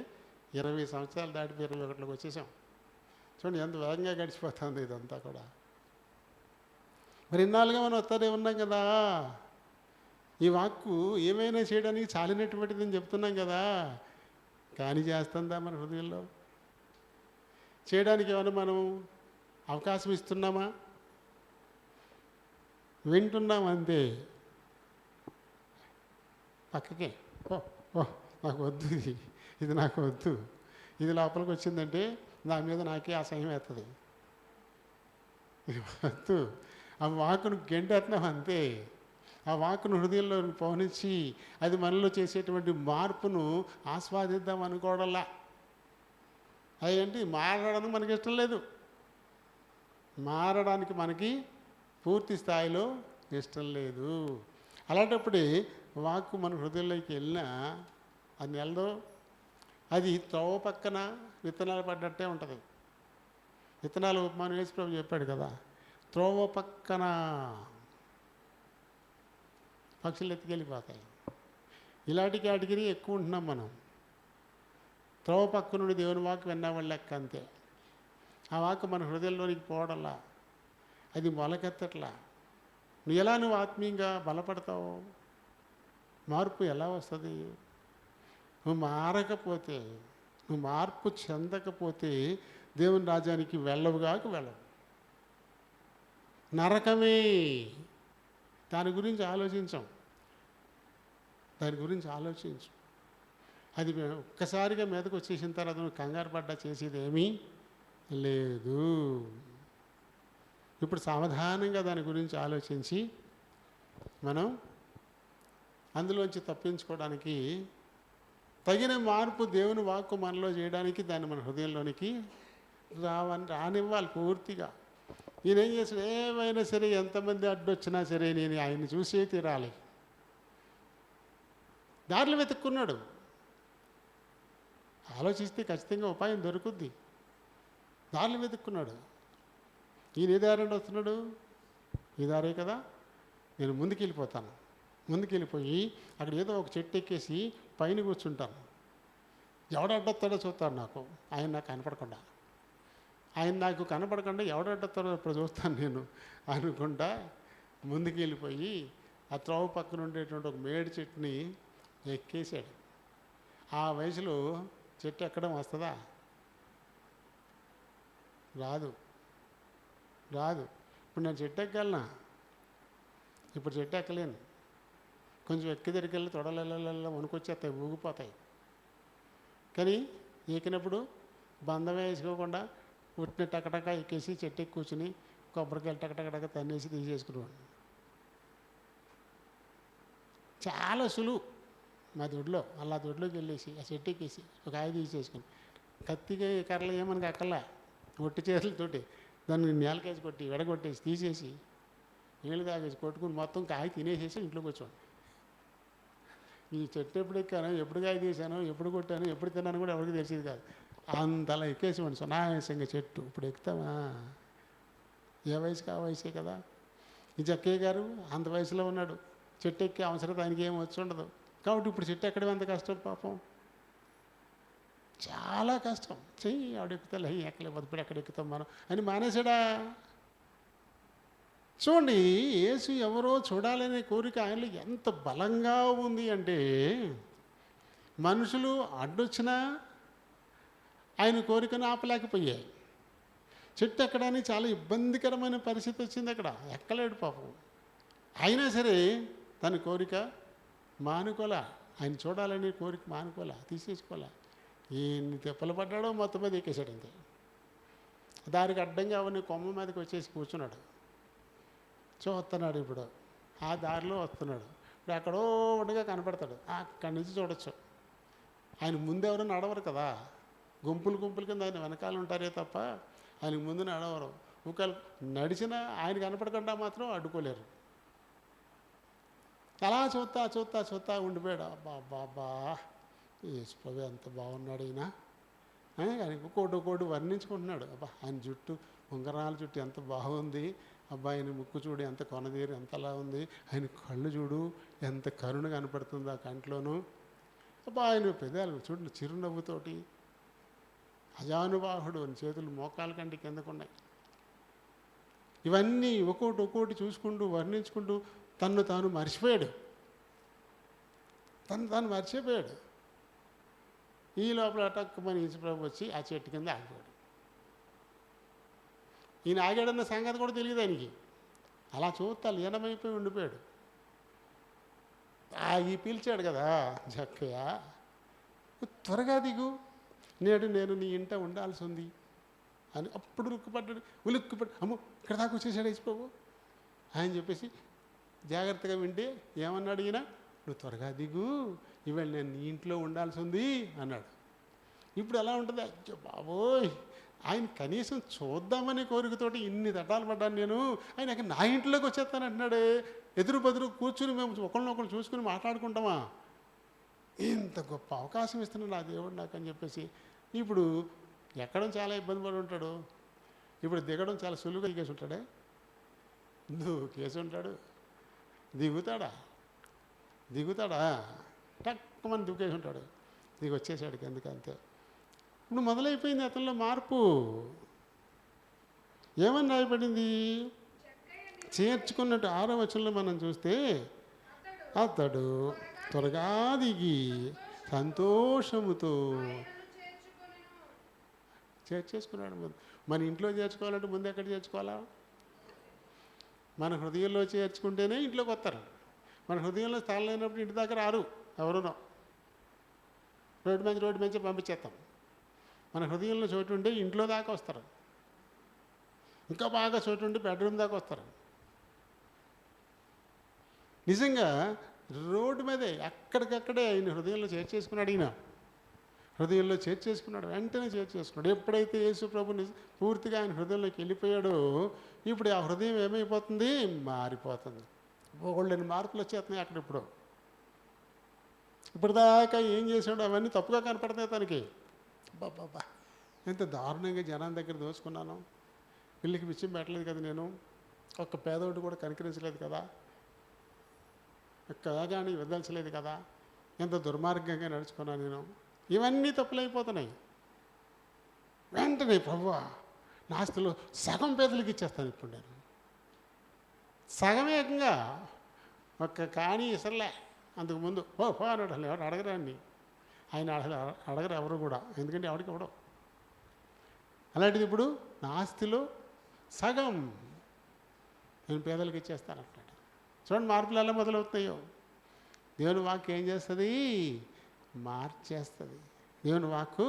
20 సంవత్సరాలు దాటిపోయి 21లోకి వచ్చేసాం. చూడండి ఎంత వేగంగా గడిచిపోతుంది ఇదంతా కూడా. మరి ఇన్నాళ్ళుగా మనం వస్తానే ఉన్నాం కదా, ఈ వాక్కు ఏమైనా చేయడానికి చాలినటువంటిదని చెప్తున్నాం కదా. కానీ చేస్తుందా మన హృదయంలో? చేయడానికి ఏమైనా మనం అవకాశం ఇస్తున్నామా? వింటున్నాం అంతే, పక్కకే. ఓ నాకు వద్దు, ఇది నాకు వద్దు, ఇది లోపలికి వచ్చిందంటే నా మీద నాకే అసహ్యం అవుతుంది. వద్దు, ఆ వాక్కును గెంటేస్తున్నాం అంతే. ఆ వాక్కును హృదయంలో పవనించి అది మనలో చేసేటువంటి మార్పును ఆస్వాదిద్దాం అనుకోవడంలా. అదేంటి మారడానికి మనకి ఇష్టం లేదు, మారడానికి మనకి పూర్తి స్థాయిలో ఇష్టం లేదు. అలాంటప్పుడే వాక్కు మన హృదయంలోకి వెళ్ళినా అది నెలదో, అది త్రోవ పక్కన విత్తనాలు పడ్డట్టే ఉంటుంది. విత్తనాలు ఉపమానం యేసుప్రభు చెప్పాడు కదా, త్రోవ పక్కన పక్షులు ఎత్తుకెళ్ళిపోతాయి. ఇలాంటి కేటగిరీ ఎక్కువ ఉంటున్నాం మనం. త్రోవ పక్క నుండి దేవుని వాక్కు విన్నవాళ్ళు లెక్క అంతే. ఆ వాక్కు మన హృదయంలోనికి పోవడంలా, అది మొలకెత్తట్లా. నువ్వు ఆత్మీయంగా బలపడతావు? మార్పు ఎలా వస్తుంది? నువ్వు మారకపోతే, నువ్వు మార్పు చెందకపోతే దేవుని రాజ్యానికి వెళ్ళవుగాక వెళ్ళవు, నరకమే. దాని గురించి ఆలోచించం, దాని గురించి ఆలోచించు. అది ఒక్కసారిగా మీదకి వచ్చేసిన తర్వాత నువ్వు కంగారు పడ్డా చేసేది ఏమీ లేదు. ఇప్పుడు సావధానంగా దాని గురించి ఆలోచించి మనం అందులోంచి తప్పించుకోవడానికి తగిన మార్పు దేవుని వాక్కు మనలో చేయడానికి దాన్ని మన హృదయంలోనికి రానివ్వాలి పూర్తిగా. నేనేం చేసాను, ఏమైనా సరే ఎంతమంది అడ్డొచ్చినా సరే నేను ఆయన్ని చూసే తీరాలి, దారిలో వెతుక్కున్నాడు. ఆలోచిస్తే ఖచ్చితంగా ఉపాయం దొరుకుద్ది. దారిలో వెతుక్కున్నాడు. ఈయన ఏ దారి వస్తున్నాడు? ఈ దారే కదా, నేను ముందుకెళ్ళిపోతాను. ముందుకెళ్ళిపోయి అక్కడ ఏదో ఒక చెట్టు ఎక్కేసి పైన కూర్చుంటాను. ఎవడడ్డొస్తాడో చూస్తాడు నాకు, ఆయన నాకు కనపడకుండా. ఆయన నాకు కనపడకుండా ఎవడడ్డొస్తాడో ఇప్పుడు చూస్తాను నేను అనుకుంటా ముందుకు వెళ్ళిపోయి ఆ త్రోవ పక్కన ఉండేటువంటి ఒక మేడి చెట్టుని ఎక్కేసాడు. ఆ వయసులో చెట్టు ఎక్కడం వస్తుందా? రాదు. ఇప్పుడు నేను చెట్టు ఎక్కగలనా? ఇప్పుడు చెట్టు ఎక్కలేను. కొంచెం ఎక్కి దగ్గరికి తొడలలో వణుకొచ్చేస్తాయి, ఊగిపోతాయి. కానీ ఎక్కినప్పుడు బంధం వేసుకోకుండా ఉట్టిన టకటక ఎక్కేసి చెట్టు ఎక్కి కూర్చుని కొబ్బరికాయలు టకటకటక తన్నేసి తీసేసుకునేవాడు. చాలా సులువు. మా దొడ్లో అలా దొడ్లోకి వెళ్ళేసి ఆ చెట్టు ఎక్కేసి ఒక కాయ తీసేసుకుని కత్తిగా కర్రలు ఏమనకి అక్కర్లా, ఒట్టి చేతులతోటి దాన్ని నేలకేసి కొట్టి విడగొట్టేసి తీసేసి నీళ్ళు తాగేసి కొట్టుకుని మొత్తం కాయ తినేసేసి ఇంట్లోకి వచ్చాడు. ఈ చెట్టు ఎప్పుడు ఎక్కానో, ఎప్పుడు కాయ తీసానో, ఎప్పుడు కొట్టానో, ఎప్పుడు తిన్నానో కూడా ఎవరికి తెలిసేది కాదు. అంతలా ఎక్కేసేవాడు సునాయాసంగా చెట్టు. ఇప్పుడు ఎక్కుతామా? ఏ వయసుకి ఆ వయసే కదా. ఈ జక్కయ్య గారు అంత వయసులో ఉన్నాడు, చెట్టు ఎక్కే అవసరం ఆయనకి ఏం వచ్చి ఉండదు. కాబట్టి ఇప్పుడు చెట్టు ఎక్కడం ఎంత కష్టం పాపం, చాలా కష్టం. చెయ్యి ఆవిడ ఎక్కుతా ఎక్కలేకపోతే ఇప్పుడు ఎక్కడ ఎక్కుతాం మనం అని మానేసాడా? చూడండి, యేసు ఎవరో చూడాలనే కోరిక ఆయనలో ఎంత బలంగా ఉంది అంటే మనుషులు అడ్డొచ్చినా ఆయన కోరికను ఆపలేకపోయాయి. చెట్టు ఎక్కడానికి చాలా ఇబ్బందికరమైన పరిస్థితి వచ్చింది. అక్కడ ఎక్కలేడు పాపం. అయినా సరే తన కోరిక మానుకోలే. ఆయన చూడాలనే కోరిక మానుకోలే, తీసేసుకోలే. ఎన్ని తెప్పలు పడ్డాడో మొత్తం మీద ఎక్కేసాడు. అంతే. దానికి అడ్డంగా అవన్నీ కొమ్మ మీదకి వచ్చేసి కూర్చున్నాడు. చూస్తున్నాడు. ఇప్పుడు ఆ దారిలో వస్తున్నాడు. ఇప్పుడు ఎక్కడో ఉండగా కనపడతాడు. అక్కడి నుంచి చూడొచ్చు. ఆయన ముందెవరు నడవరు కదా, గుంపులు కింద ఆయన వెనకాల ఉంటారే తప్ప ఆయనకు ముందు నడవరు. ఒకవేళ నడిచినా ఆయన కనపడకుండా మాత్రం అడ్డుకోలేరు. అలా చూస్తా ఉండిపోయాడు. అబ్బా యేసుప్రభు ఎంత బాగున్నాడు ఈయన అని ఆయనకు ఒక్కోటి వర్ణించుకుంటున్నాడు. అబ్బా ఆయన జుట్టు, ఉంగరాల జుట్టు ఎంత బాగుంది, అబ్బా ఆయన ముక్కు చూడు ఎంత కొనదీరు ఎంతలా ఉంది, ఆయన కళ్ళు చూడు ఎంత కరుణ కనపడుతుంది ఆ కంట్లోనూ, అబ్బా ఆయన పెదాలు చూడు చిరునవ్వుతోటి, అజానుబాహుడు అని చేతులు మోకాల కంటి కిందకున్నాయి. ఇవన్నీ ఒక్కోటి చూసుకుంటూ వర్ణించుకుంటూ తన్ను తాను మర్చిపోయాడు. ఈ లోపల టక్కుమని యేసుప్రభు వచ్చి ఆ చెట్టు కింద ఆగిపోయాడు. ఈయన ఆగాడన్న సంగతి కూడా తెలియదు ఆయనకి. అలా చూస్తా లీనమైపోయి ఉండిపోయాడు. ఆగి పిలిచాడు కదా, జక్కయ్య త్వరగా దిగు, నేడు నేను నీ ఇంట ఉండాల్సి ఉంది అని. అప్పుడు ఉలిక్కుపడ్డాడు. అమ్మో ఇక్కడ దాకా వచ్చేసాడు యేసుప్రభు ఆయన చెప్పేసి జాగ్రత్తగా వింటే ఏమన్నాడు ఈయన, నువ్వు త్వరగా దిగు, ఇవాళ నేను నీ ఇంట్లో ఉండాల్సి ఉంది అన్నాడు. ఇప్పుడు ఎలా ఉంటుంది? అయ్యో బాబోయ్, ఆయన కనీసం చూద్దామనే కోరికతోటి ఇన్ని తటాలు పడ్డాను నేను, ఆయన నా ఇంట్లోకి వచ్చేస్తాను అంటున్నాడే. ఎదురు బదురు కూర్చుని మేము ఒకళ్ళనొకళ్ళు చూసుకుని మాట్లాడుకుంటామా? ఇంత గొప్ప అవకాశం ఇస్తున్నాడు నా దేవుడు నాకు అని చెప్పేసి ఇప్పుడు ఎక్కడం చాలా ఇబ్బంది పడి ఉంటాడు. ఇప్పుడు దిగడం చాలా సులువుగా దిగేసి ఉంటాడే. దూకేసి ఉంటాడు. దిగుతాడా టక్కుమని దూకేసి ఉంటాడు. దిగి వచ్చేసాడు కిందకి. అంతే. ఇప్పుడు మొదలైపోయింది అతనిలో మార్పు. ఏమని రాయబడింది? చేర్చుకున్నట్టు 6వ వచనంలో మనం చూస్తే అతడు త్వరగా దిగి సంతోషముతో చేర్చేసుకున్నాడు. మన ఇంట్లో చేర్చుకోవాలంటే ముందు ఎక్కడ చేర్చుకోవాలా? మన హృదయంలో చేర్చుకుంటేనే ఇంట్లోకి వస్తారు. మన హృదయంలో స్థలం లేనప్పుడు ఇంటి దాకా రారు ఎవరునో. రోడ్డు మంచి పంపించేస్తాం. మన హృదయంలో చోటు ఉంటే ఇంట్లో దాకా వస్తారు. ఇంకా బాగా చోటు ఉంటే బెడ్రూమ్ దాకా వస్తారు. నిజంగా రోడ్డు మీదే ఎక్కడికక్కడే ఆయన హృదయంలో చేర్చేసుకున్నాడు. హృదయంలో చేర్చేసుకున్నాడు. వెంటనే చేర్చేసుకున్నాడు. ఎప్పుడైతే యేసు ప్రభుని పూర్తిగా ఆయన హృదయంలోకి వెళ్ళిపోయాడో ఇప్పుడు ఆ హృదయం ఏమైపోతుంది? మారిపోతుంది. వాళ్ళని మార్పులు వచ్చేస్తున్నాయి అక్కడ. ఇప్పుడు ఇప్పటిదాకా ఏం చేశాడో అవన్నీ తప్పుగా కనపడతాయి తనకి. బాబా ఎంత దారుణంగా జనం దగ్గర దోచుకున్నాను, పిల్లికి విషయం పెట్టలేదు కదా నేను, ఒక్క పేదోడు కూడా కనికరించలేదు కదా, ఒక్క యాగాన్ని వదల్చలేదు కదా, ఎంత దుర్మార్గంగా నడుచుకున్నాను నేను. ఇవన్నీ తప్పులైపోతున్నాయి. వెంటనే ప్రభువా నా ఆస్తిలో సగం పేదలకు ఇచ్చేస్తాను ఇప్పుడు నేను. సగం ఏకంగా ఒక్క కానీ ఇసరలే. అంతకుముందు ఓ అన్నాడు. అసలు ఎవరు అడగరాన్ని, ఆయన అడగరు ఎవరు కూడా, ఎందుకంటే ఎవరికి ఇవ్వడం. అలాంటిది ఇప్పుడు నా ఆస్తిలో సగం నేను పేదలకు ఇచ్చేస్తాను అంటాడు. చూడండి మార్పులు ఎలా మొదలవుతున్నాయో. దేవుని వాక్కు ఏం చేస్తుంది? మార్చేస్తుంది. దేవుని వాక్కు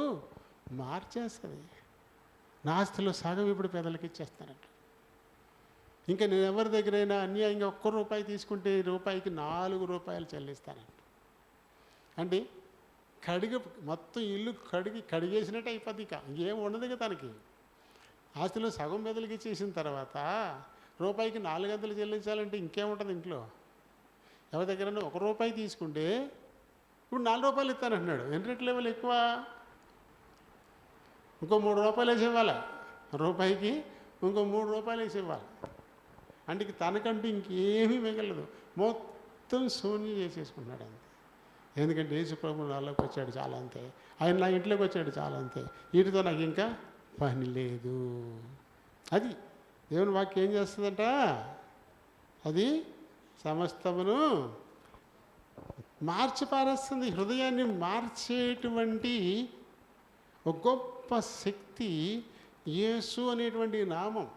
మార్చేస్తుంది. నా ఆస్తిలో సగం ఇప్పుడు పేదలకు ఇచ్చేస్తానంట. ఇంకా నేను ఎవరి దగ్గరైనా అన్యాయంగా ₹1 తీసుకుంటే రూపాయికి ₹4 చెల్లిస్తానంట. అంటే మొత్తం ఇల్లు కడిగేసినట్టు అయిపోద్ది. ఇక ఇంకేం ఉండదు ఇక తనకి. ఆస్తిలో సగం పేదలకు ఇచ్చేసిన తర్వాత రూపాయికి 400 చెల్లించాలంటే ఇంకేముంటుంది ఇంట్లో. ఎవరి దగ్గరైనా ₹1 తీసుకుంటే ఇప్పుడు ₹4 ఇస్తానంటున్నాడు. ఎన్ని రెట్లు ఇవ్వాలి? ఎక్కువ. ఇంకో ₹3 వేసి ఇవ్వాలి. రూపాయికి ఇంకో ₹3 వేసి ఇవ్వాలి. అంటే తనకంటూ ఇంకేమీ మిగలదు. మొత్తం శూన్యం చేసేసుకుంటున్నాడు అంతే. ఎందుకంటే యేసు ప్రభువు నాలోకి వచ్చాడు చాలా అంతే, ఆయన నా ఇంట్లోకి వచ్చాడు చాలా అంతే, వీటితో నాకు ఇంకా పని లేదు. అది దేవుని వాక్యం ఏం చేస్తుందంట? అది సమస్తమును మార్చి పారేస్తుంది. హృదయాన్ని మార్చేటువంటి ఒక గొప్ప శక్తి యేసు అనేటువంటి నామం.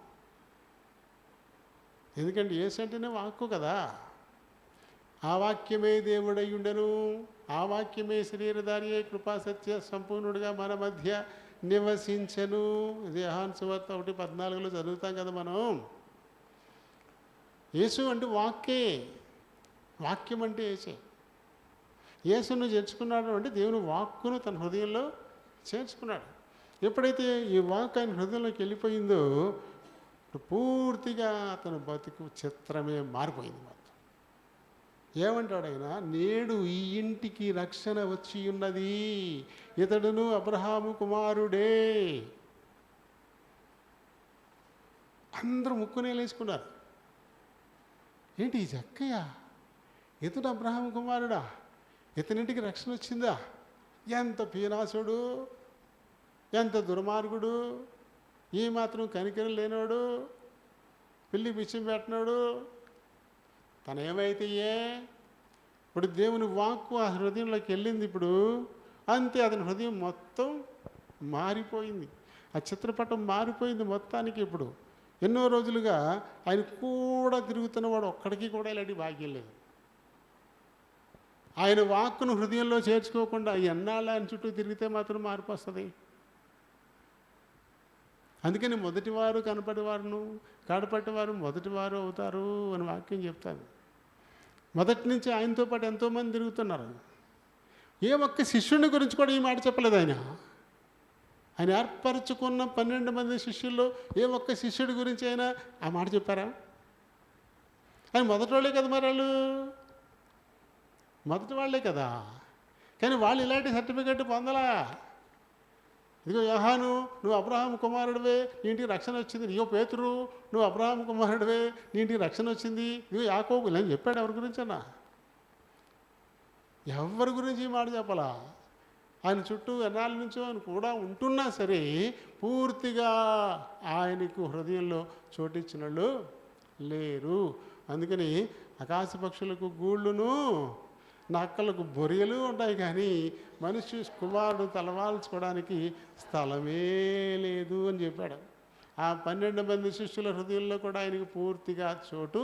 ఎందుకంటే యేసు అంటేనే వాక్కు కదా. ఆ వాక్యమే దేవుడై ఉండెను, ఆ వాక్యమే శరీరధారి అయి కృపా సత్య సంపూర్ణుడిగా మన మధ్య నివసించెను. ఇది యోహాను సువార్త 1:14 చదువుతాం కదా మనం. యేసు అంటే వాక్కే, వాక్యం అంటే యేసే. యేసును చేర్చుకున్నాడు అంటే దేవుని వాక్కును తన హృదయంలో చేర్చుకున్నాడు. ఎప్పుడైతే ఈ వాక్ ఆయన హృదయంలోకి వెళ్ళిపోయిందో పూర్తిగా అతను బతుకు చిత్రమే మారిపోయింది. మొత్తం ఏమంటాడు ఆయన? నేడు ఈ ఇంటికి రక్షణ వచ్చి ఉన్నది, ఇతడును అబ్రహాము కుమారుడే. అందరూ ముక్కునేలేసుకున్నారు. ఏంటి ఈ జక్కయ్య, ఇతడు అబ్రహాము కుమారుడా, ఇతనింటికి రక్షణ వచ్చిందా? ఎంత పీనాసుడు, ఎంత దుర్మార్గుడు, ఈ మాత్రం కనికరం లేనివాడు, పిల్లి పిచ్చిం పెట్టినాడు. తనేమైతే ఇప్పుడు దేవుని వాక్కు ఆ హృదయంలోకి వెళ్ళింది. ఇప్పుడు అంతే, అతని హృదయం మొత్తం మారిపోయింది. ఆ చిత్రపటం మారిపోయింది మొత్తానికి. ఇప్పుడు ఎన్నో రోజులుగా ఆయన కూడా తిరుగుతున్నవాడు ఒక్కడికి కూడా ఇలాంటి భాగ్యం లేదు. ఆయన వాక్కును హృదయంలో చేర్చుకోకుండా ఎన్నాళ్ళు ఆయన చుట్టూ తిరిగితే మాత్రం మార్పు వస్తుంది. అందుకని మొదటివారు కనపడేవారును కడపట్టేవారు మొదటివారు అవుతారు అని వాక్యం చెప్తాను. మొదటి నుంచి ఆయనతో పాటు ఎంతోమంది తిరుగుతున్నారు. ఏ ఒక్క శిష్యుని గురించి కూడా ఈ మాట చెప్పలేదు ఆయన. ఆయన ఏర్పరచుకున్న 12 మంది శిష్యుల్లో ఏ ఒక్క శిష్యుడి గురించి అయినా ఆ మాట చెప్పారా? ఆయన మొదటి వాళ్ళే కదా, మరి వాళ్ళు మొదటి వాళ్ళే కదా. కానీ వాళ్ళు ఇలాంటి సర్టిఫికెట్ పొందలా. ఇదిగో యోహాను, నువ్వు అబ్రహాము కుమారుడివే, నీ ఇంటికి రక్షణ వచ్చింది. ఇదిగో పేతురు, నువ్వు అబ్రహాము కుమారుడివే, నీ ఇంటికి రక్షణ వచ్చింది. ఇదిగో యాకోబు, ఇలా చెప్పాడు. ఎవరి గురించి అన్నా? ఎవరి గురించి ఈ మాట చెప్పాలా? ఆయన చుట్టూ ఎన్నాళ్ళ నుంచో ఆయన కూడా ఉంటున్నా సరే పూర్తిగా ఆయనకు హృదయంలో చోటిచ్చిన వాళ్ళు లేరు. అందుకని ఆకాశ పక్షులకు గూళ్ళును నక్కలకు బొరియలు ఉంటాయి, కానీ మనిషి కుమారుడు తలవాల్చుకోవడానికి స్థలమే లేదు అని చెప్పాడు. ఆ 12 మంది శిష్యుల హృదయంలో కూడా ఆయనకు పూర్తిగా చోటు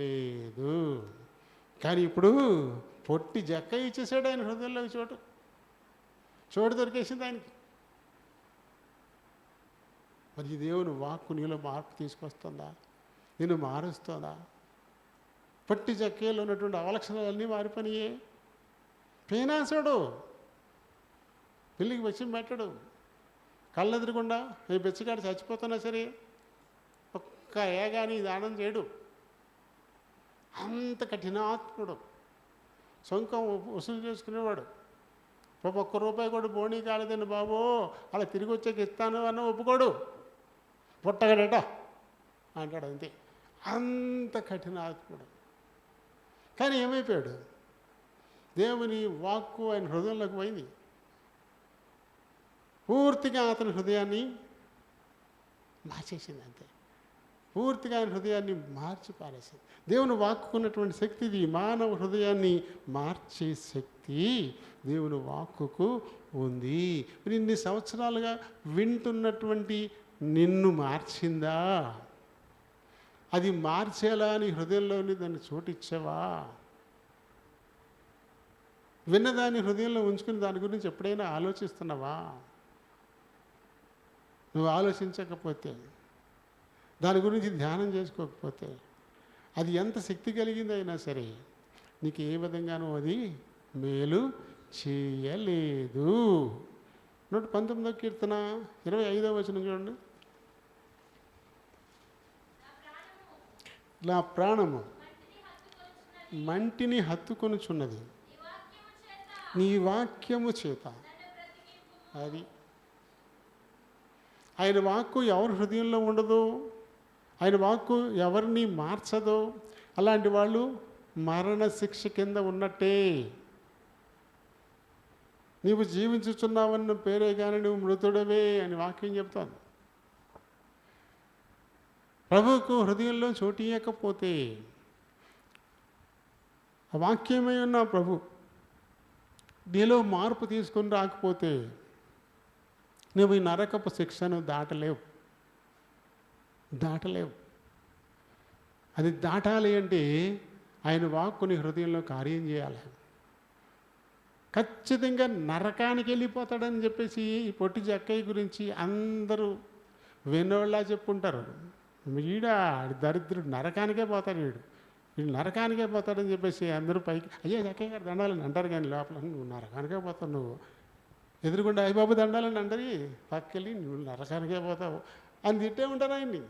లేదు. కానీ ఇప్పుడు పొట్టి జక్క ఇచ్చేసాడు ఆయన హృదయంలోకి చోటు దొరికేసింది ఆయనకి. మరి దేవుని వాక్కు నీలో మార్పు తీసుకొస్తుందా? నేను మారుస్తుందా? పట్టి జక్కేలో ఉన్నటువంటి అవలక్షణాలన్నీ మారిపోయినాయే. పేనాసుడు, పిల్లికి వచ్చి పెట్టడు, కళ్ళెదురకుండా ఈ బెచ్చగాడు చచ్చిపోతున్నా సరే ఒక్క ఏగాని దానం చేయడు. అంత కఠినాత్ముడు, సొంకం వసూలు చేసుకునేవాడు. ఒక్క రూపాయి కూడా బోనీ కాలేదండి బాబు, అలా తిరిగి వచ్చాక ఇస్తాను అన్న ఒప్పుకోడు. పుట్టగడట అంటాడు అంతే. అంత కఠిన ఆత్ముడు. కానీ ఏమైపోయాడు? దేవుని వాక్కు ఆయన హృదయంలోకి పోయింది. పూర్తిగా అతని హృదయాన్ని మార్చేసింది అంతే. పూర్తిగా ఆయన హృదయాన్ని మార్చి పారేసింది. దేవుని వాక్కుకున్నటువంటి శక్తి ఇది. మానవ హృదయాన్ని మార్చే శక్తి దేవుని వాక్కుకు ఉంది. మరి ఇన్ని సంవత్సరాలుగా వింటున్నటువంటి నిన్ను మార్చిందా? అది మార్చేలా నీ హృదయంలోని దాన్ని చోటిచ్చావా? విన్నదాన్ని హృదయంలో ఉంచుకుని దాని గురించి ఎప్పుడైనా ఆలోచిస్తున్నావా? నువ్వు ఆలోచించకపోతే, దాని గురించి ధ్యానం చేసుకోకపోతే, అది ఎంత శక్తి కలిగిందైనా సరే నీకు ఏ విధంగానూ అది మేలు చేయలేదు. 119వ కీర్తన 25వ వచనం చూడండి. నా ప్రాణము మంటిని హత్తుకొనుచున్నది నీ వాక్యము చేత. అది ఆయన వాక్కు ఎవరి హృదయంలో ఉండదో, ఆయన వాక్కు ఎవరిని మార్చదో అలాంటి వాళ్ళు మరణ శిక్ష కింద ఉన్నట్టే. నీవు జీవించుచున్నావన్న పేరే కానీ నువ్వు మృతుడవే అని వాక్యం చెప్తాను. ప్రభువుకు హృదయంలో చోటు ఇవ్వకపోతే, ఆ వాక్యమై ఉన్న ప్రభు నీలో మార్పు తీసుకొని రాకపోతే నువ్వు ఈ నరకపు శిక్షను దాటలేవు. అది దాటాలి అంటే ఆయన వాక్కుని హృదయంలో కార్యం చేయాలి. ఖచ్చితంగా నరకానికి వెళ్ళిపోతాడని చెప్పేసి ఈ పొట్టి జక్కయ్య గురించి అందరూ విన్నోళ్ళ చెప్పుకుంటారు. వీడా దరిద్రుడు నరకానికే పోతాడు, వీడు నరకానికే పోతాడని చెప్పేసి అందరూ పైకి అయ్యే జక్కయ్య గారు దండాలని అంటారు. కానీ లోపల నువ్వు నరకానికే పోతావు, నువ్వు ఎదురుకుండా అయ్యబాబు దండాలని అంటారు, పక్కకెళ్ళి నువ్వు నరకానికే పోతావు అని తిట్టే ఉంటారు ఆయన్ని.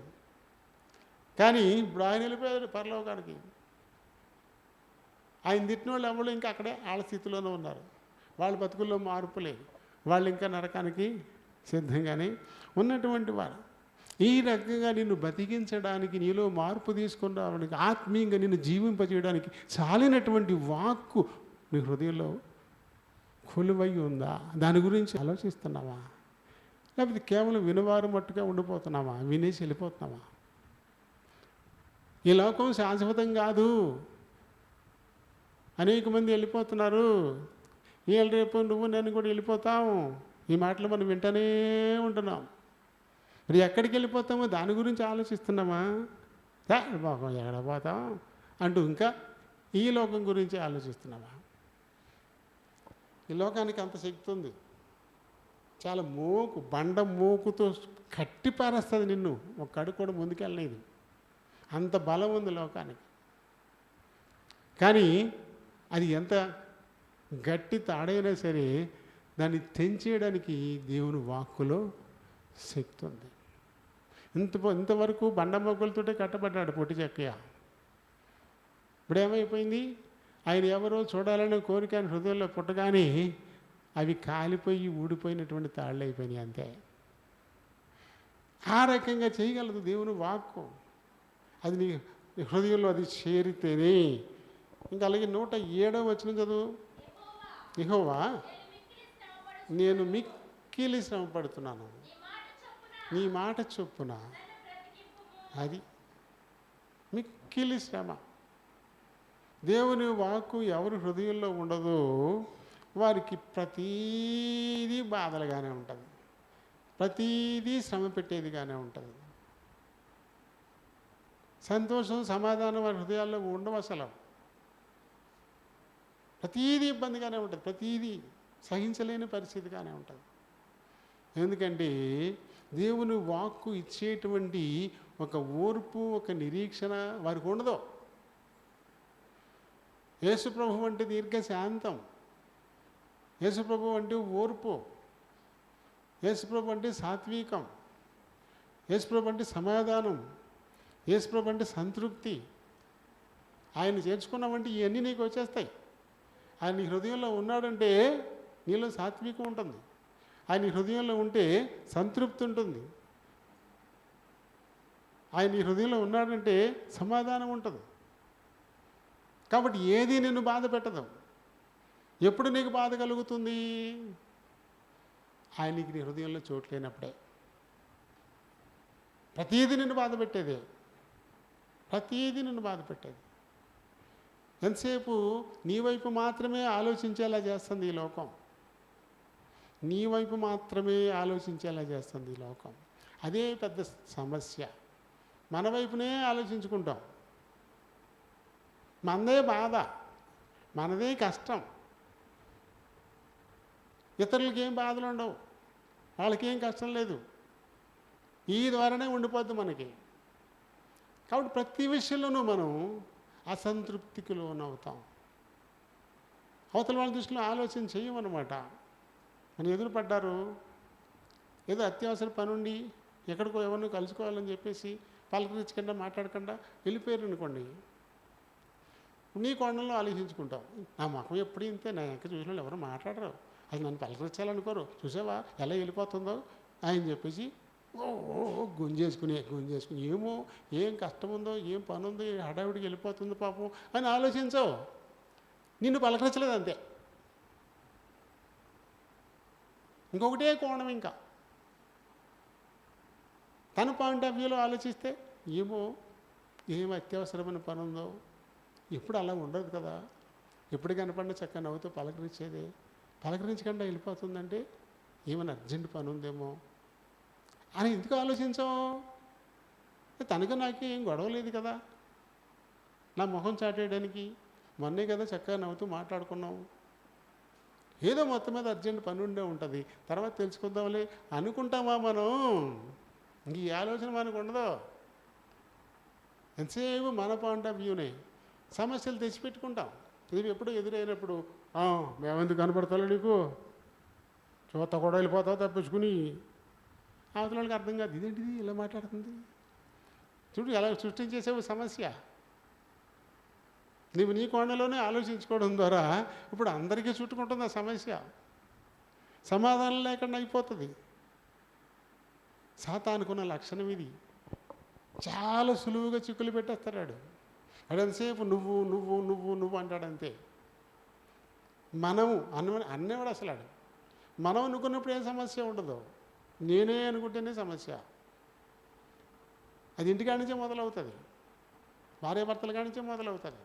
కానీ ఇప్పుడు ఆయన వెళ్ళిపోయాడు పరలోకానికి. ఆయన తిట్టిన వాళ్ళు ఎవరు ఇంకా అక్కడే వాళ్ళ స్థితిలోనే ఉన్నారు. వాళ్ళ బతుకుల్లో మార్పు లేదు. వాళ్ళు ఇంకా నరకానికి సిద్ధంగానే ఉన్నటువంటి వారు. ఈ రకంగా నిన్ను బతికించడానికి, నీలో మార్పు తీసుకొని రావడానికి, ఆత్మీయంగా నిన్ను జీవింపజేయడానికి చాలినటువంటి వాక్కు నీ హృదయంలో కొలువై ఉందా? దాని గురించి ఆలోచిస్తున్నావా? లేకపోతే కేవలం వినవారు మట్టుగా ఉండిపోతున్నావా? వినేసి వెళ్ళిపోతున్నావా? ఈ లోకం శాశ్వతం కాదు. అనేక మంది వెళ్ళిపోతున్నారు. వీళ్ళు రేపు నువ్వు నేను కూడా వెళ్ళిపోతాం. ఈ మాటలు మనం వింటూనే ఉంటున్నాం. మరి ఎక్కడికి వెళ్ళిపోతామో దాని గురించి ఆలోచిస్తున్నామా? బాబా ఎక్కడ పోతాం అంటూ ఇంకా ఈ లోకం గురించి ఆలోచిస్తున్నావా? ఈ లోకానికి అంత శక్తి ఉంది. చాలా బండ మోకుతో కట్టి పారేస్తుంది నిన్ను. ఒక్క అడుగు కూడా ముందుకెళ్ళలేదు. అంత బలం ఉంది లోకానికి. కానీ అది ఎంత గట్టి తాడైనా సరే దాన్ని తెంచేయడానికి దేవుని వాక్కులో శక్తి ఉంది. ఇంతవరకు బండ మొక్కలతోటే కట్టబడ్డాడు పొట్టి చెక్కయ్య. ఇప్పుడు ఏమైపోయింది? ఆయన ఎవరో చూడాలనే కోరిక ఆయన హృదయంలో పుట్టగానే అవి కాలిపోయి ఊడిపోయినటువంటి తాళ్ళు అయిపోయినాయి అంతే. ఆ రకంగా చేయగలదు దేవుని వాక్కు. అది నీ హృదయంలో అది చేరితేనే. ఇంకా అలాగే 107వ వచనం చదువు. యెహోవా నేను మిక్కిలి శ్రమ పడుతున్నాను, నీ మాట చొప్పున. అది మిక్కిలి శ్రమ. దేవుని వాక్కు ఎవరి హృదయంలో ఉండదో వారికి ప్రతీదీ బాధలుగానే ఉంటుంది, ప్రతీదీ శ్రమ పెట్టేదిగానే ఉంటుంది. సంతోషం సమాధానం వారి హృదయాల్లో ఉండవు అసలు. ప్రతీదీ ఇబ్బందిగానే ఉంటుంది, ప్రతీదీ సహించలేని పరిస్థితిగానే ఉంటుంది. ఎందుకంటే దేవుని వాక్కు ఇచ్చేటువంటి ఒక ఓర్పు, ఒక నిరీక్షణ వారికి ఉండదు. యేసుప్రభు అంటే దీర్ఘశాంతం, యేసుప్రభు అంటే ఓర్పు, యేసుప్రభు అంటే సాత్వికం, యేసుప్రభు అంటే సమాధానం, యేసుప్రభు అంటే సంతృప్తి. ఆయన చేర్చుకున్నామంటే ఇవన్నీ నీకు వచ్చేస్తాయి. ఆయన నీ హృదయంలో ఉన్నాడంటే నీలో సాత్వికం ఉంటుంది. ఆయన నీ హృదయంలో ఉంటే సంతృప్తి ఉంటుంది. ఆయన నీ హృదయంలో ఉన్నాడంటే సమాధానం ఉంటుంది. కాబట్టి ఏది నిన్ను బాధ పెట్టదు. ఎప్పుడు నీకు బాధ కలుగుతుంది? ఆయనకి నీ హృదయంలో చోటు లేనప్పుడే. ప్రతీది నిన్ను బాధ పెట్టేదే, ప్రతీది నిన్ను బాధ పెట్టేది. ఎంతసేపు నీ వైపు మాత్రమే ఆలోచించేలా చేస్తుంది ఈ లోకం. నీ వైపు మాత్రమే ఆలోచించేలా చేస్తుంది ఈ లోకం. అదే పెద్ద సమస్య. మన వైపునే ఆలోచించుకుంటాం. మనదే బాధ, మనదే కష్టం. ఇతరులకి ఏం బాధలు ఉండవు, వాళ్ళకేం కష్టం లేదు. ఈ ద్వారానే ఉండిపోద్ది మనకి. కాబట్టి ప్రతి విషయంలోనూ మనం అసంతృప్తికి లోనవుతాం. అవతల వాళ్ళ దృష్టిలో ఆలోచన చేయమన్నమాట. మనం ఎదురు పడ్డారు, ఏదో అత్యవసర పని ఉండి ఎక్కడికో ఎవరినో కలుసుకోవాలని చెప్పేసి పలకరించకుండా మాట్లాడకుండా వెళ్ళిపోయారు అనుకోండి, నీ కోణంలో ఆలోచించుకుంటాం. నా ముఖం ఎప్పుడు ఇంతే, నా వెనక చూసిన వాళ్ళు ఎవరు మాట్లాడరు, అది నన్ను పలకరించాలనుకోరు, చూసావా ఎలా వెళ్ళిపోతుందో అని చెప్పేసి గుంజేసుకుని ఏమో ఏం కష్టం ఉందో, ఏం పని ఉందో, హడావిడికి వెళ్ళిపోతుందో పాపం అని ఆలోచించవు. నిన్ను పలకరించలేదు అంతే. ఇంకొకటే కోణం, ఇంకా తన పాయింట్ ఆఫ్ వ్యూలో ఆలోచిస్తే ఏమో ఏం అత్యవసరమైన పని ఉందో. ఎప్పుడు అలా ఉండదు కదా, ఎప్పుడు కనపడినా చక్కగా నవ్వుతూ పలకరించేదే. పలకరించకుండా వెళ్ళిపోతుందంటే ఏమైనా అర్జెంట్ పని ఉందేమో అని ఎందుకు ఆలోచించావు? తనకు నాకు ఏం గొడవ లేదు కదా, నా మొహం చాటేయడానికి మొన్నే కదా చక్కగా నవ్వుతూ మాట్లాడుకున్నాము. ఏదో మొత్తం మీద అర్జెంట్ పని ఉండే ఉంటుంది, తర్వాత తెలుసుకుందాంలే అనుకుంటామా మనం? ఈ ఆలోచన మనకు ఉండదు. ఎంతసేపు మన పాయింట్ ఆఫ్ వ్యూనే సమస్యలు తెచ్చిపెట్టుకుంటాం. ఇది ఎప్పుడు ఎదురైనప్పుడు మేమెందుకు కనపడతాలో నీకు, చూత కూడా వెళ్ళిపోతావు తప్పించుకుని. అవతల వాళ్ళకి అర్థం కాదు, ఇదేంటిది ఇలా మాట్లాడుతుంది, చూడు ఎలా సృష్టించేసేవు సమస్య. నువ్వు నీ కోణలోనే ఆలోచించుకోవడం ద్వారా ఇప్పుడు అందరికీ చుట్టుకుంటుంది ఆ సమస్య. సమాధానం లేకుండా అయిపోతుంది. సాతానుకున్న లక్షణం ఇది. చాలా సులువుగా చిక్కులు పెట్టేస్తాడు. అడంతసేపు నువ్వు నువ్వు నువ్వు నువ్వు అంటాడంతే. మనము అన్నేవాడు అసలు మనం అనుకున్నప్పుడు ఏం సమస్య ఉండదు, నేనే అనుకుంటేనే సమస్య. అది ఇంటికాడి నుంచే మొదలవుతుంది, భార్యాభర్తల కాడి నుంచే మొదలవుతుంది.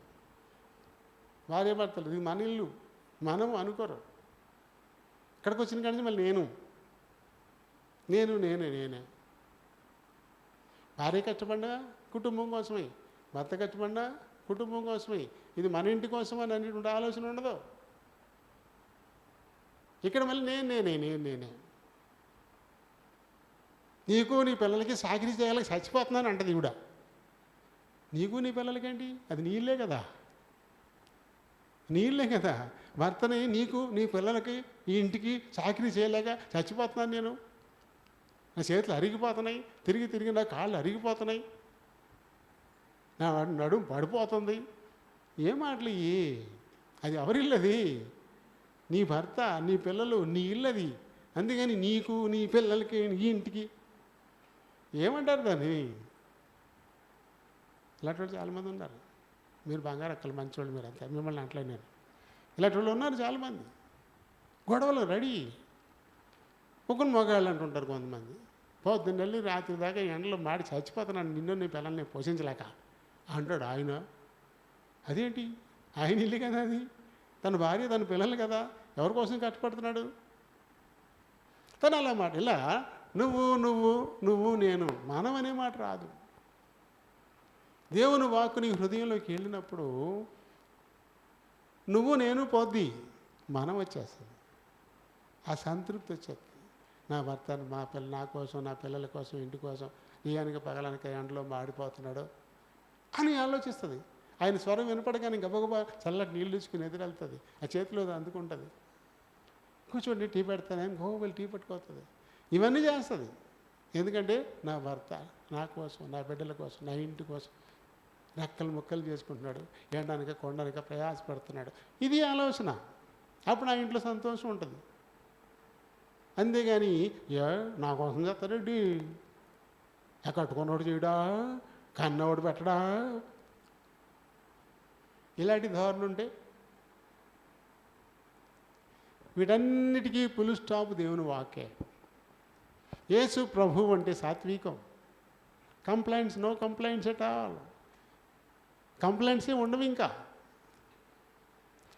భార్యాభర్తలు ఇది మన ఇల్లు, మనము అనుకోరు. ఇక్కడికి వచ్చిన కాడి నుంచి మళ్ళీ నేనే. భార్య కష్టపడినా కుటుంబం కోసమే, భర్త కష్టపడినా కుటుంబం కోసమే. ఇది మన ఇంటి కోసం అని అనేటువంటి ఆలోచన ఉండదు. ఇక్కడ మళ్ళీ నేనే. నీకు నీ పిల్లలకి సాకిరీ చేయాలని చచ్చిపోతున్నాను అంటది ఈవిడ. నీకు నీ పిల్లలకేంటి, అది నీళ్ళే కదా. భర్తని నీకు నీ పిల్లలకి ఈ ఇంటికి చాకరీ చేయలేక చచ్చిపోతున్నాను నేను, నా చేతులు అరిగిపోతున్నాయి, తిరిగి నా కాళ్ళు అరిగిపోతున్నాయి, నా నడుము పడిపోతుంది. ఏ మాటలు అది ఎవరిల్లది? నీ భర్త, నీ పిల్లలు, నీ ఇల్లది. అందుకని నీకు నీ పిల్లలకి ఈ ఇంటికి ఏమంటారు దాన్ని? ఇలాంటి వాళ్ళు చాలామంది ఉన్నారు. మీరు బంగారు అక్కలు మంచివాళ్ళు, మీరు అంతే, మిమ్మల్ని అంటలే నేను. ఇలాంటి వాళ్ళు ఉన్నారు చాలామంది. గొడవలు రెడీ. ఒకరు మొగాళ్ళు అంటుంటారు కొంతమంది. పొద్దున్న వెళ్ళి రాత్రి దాకా ఎండలో మాడి చచ్చిపోతున్నాను, నిన్ను నీ పిల్లల్ని పోషించలేక అంటాడు ఆయన. అదేంటి, ఆయన ఇల్లు కదా అది, తన భార్య తన పిల్లలు కదా, ఎవరి కోసం కష్టపడుతున్నాడు తను అలా మాట. ఇలా నువ్వు నేను, మనం అనే మాట రాదు. దేవుని వాక్కు నీ హృదయంలోకి వెళ్ళినప్పుడు నువ్వు నేను పోద్ది, మనం వచ్చేస్తుంది. ఆ సంతృప్తి వచ్చేస్తుంది. నా భర్త నా కోసం, నా పిల్లల కోసం, ఇంటి కోసం ఈయనకి పగలనక ఎండలో మాడిపోతున్నాడు అని ఆలోచిస్తుంది. ఆయన స్వరం వినపడగానే గబగబా చల్లటి నీళ్ళు తీసుకుని ఎదురెళ్తుంది, ఆ చేతిలో అందుకుంటుంది. కూర్చోండి టీ పెడతానని వెళ్ళి టీ పట్టుకోతుంది. ఇవన్నీ చేస్తుంది. ఎందుకంటే నా భర్త నా కోసం, నా బిడ్డల కోసం, నా ఇంటి కోసం రెక్కలు ముక్కలు చేసుకుంటున్నాడు, ఎండనక కొండనక ప్రయాసపడుతున్నాడు. ఇది ఆలోచన. అప్పుడు ఆ ఇంట్లో సంతోషం ఉంటుంది. అంతేగాని నా కోసం చేస్తాడండి, కట్టుకున్నవాడు చేయడా, కన్నవాడు పెట్టడా, ఇలాంటి ధోరణి ఉంటే వీటన్నిటికీ పులు స్టాప్ దేవుని వాక్యే. యేసు ప్రభు అంటే సాత్వికం. Complaints, no complaints at all. కంప్లైంట్సే ఉండవు. ఇంకా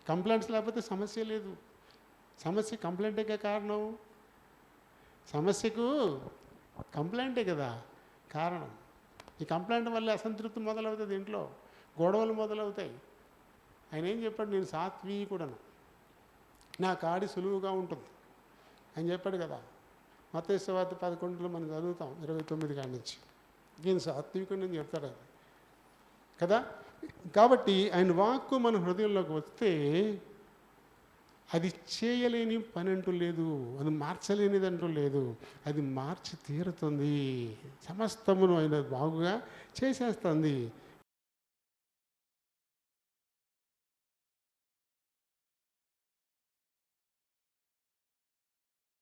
కంప్లైంట్స్ లేకపోతే సమస్య లేదు. సమస్య కంప్లైంటే కారణం. సమస్యకు కంప్లైంటే కదా కారణం. ఈ కంప్లైంట్ వల్ల అసంతృప్తి మొదలవుతుంది, ఇంట్లో గొడవలు మొదలవుతాయి. ఆయన ఏం చెప్పాడు? నేను సాత్వికుడను, నా కాడి సులువుగా ఉంటుంది అని చెప్పాడు కదా. మత్తయి సువార్త 11లో మనం చదువుతాం, 29 కాడి నుంచి. నేను సాత్వికుడు అని చెప్తాడు కదా. కాబట్టి ఆయన వాక్కు మన హృదయంలోకి వస్తే అది చేయలేని పని అంటూ లేదు, అది మార్చలేనిది అంటూ లేదు, అది మార్చి తీరుతుంది. సమస్తమును ఆయన బాగుగా చేసేస్తుంది.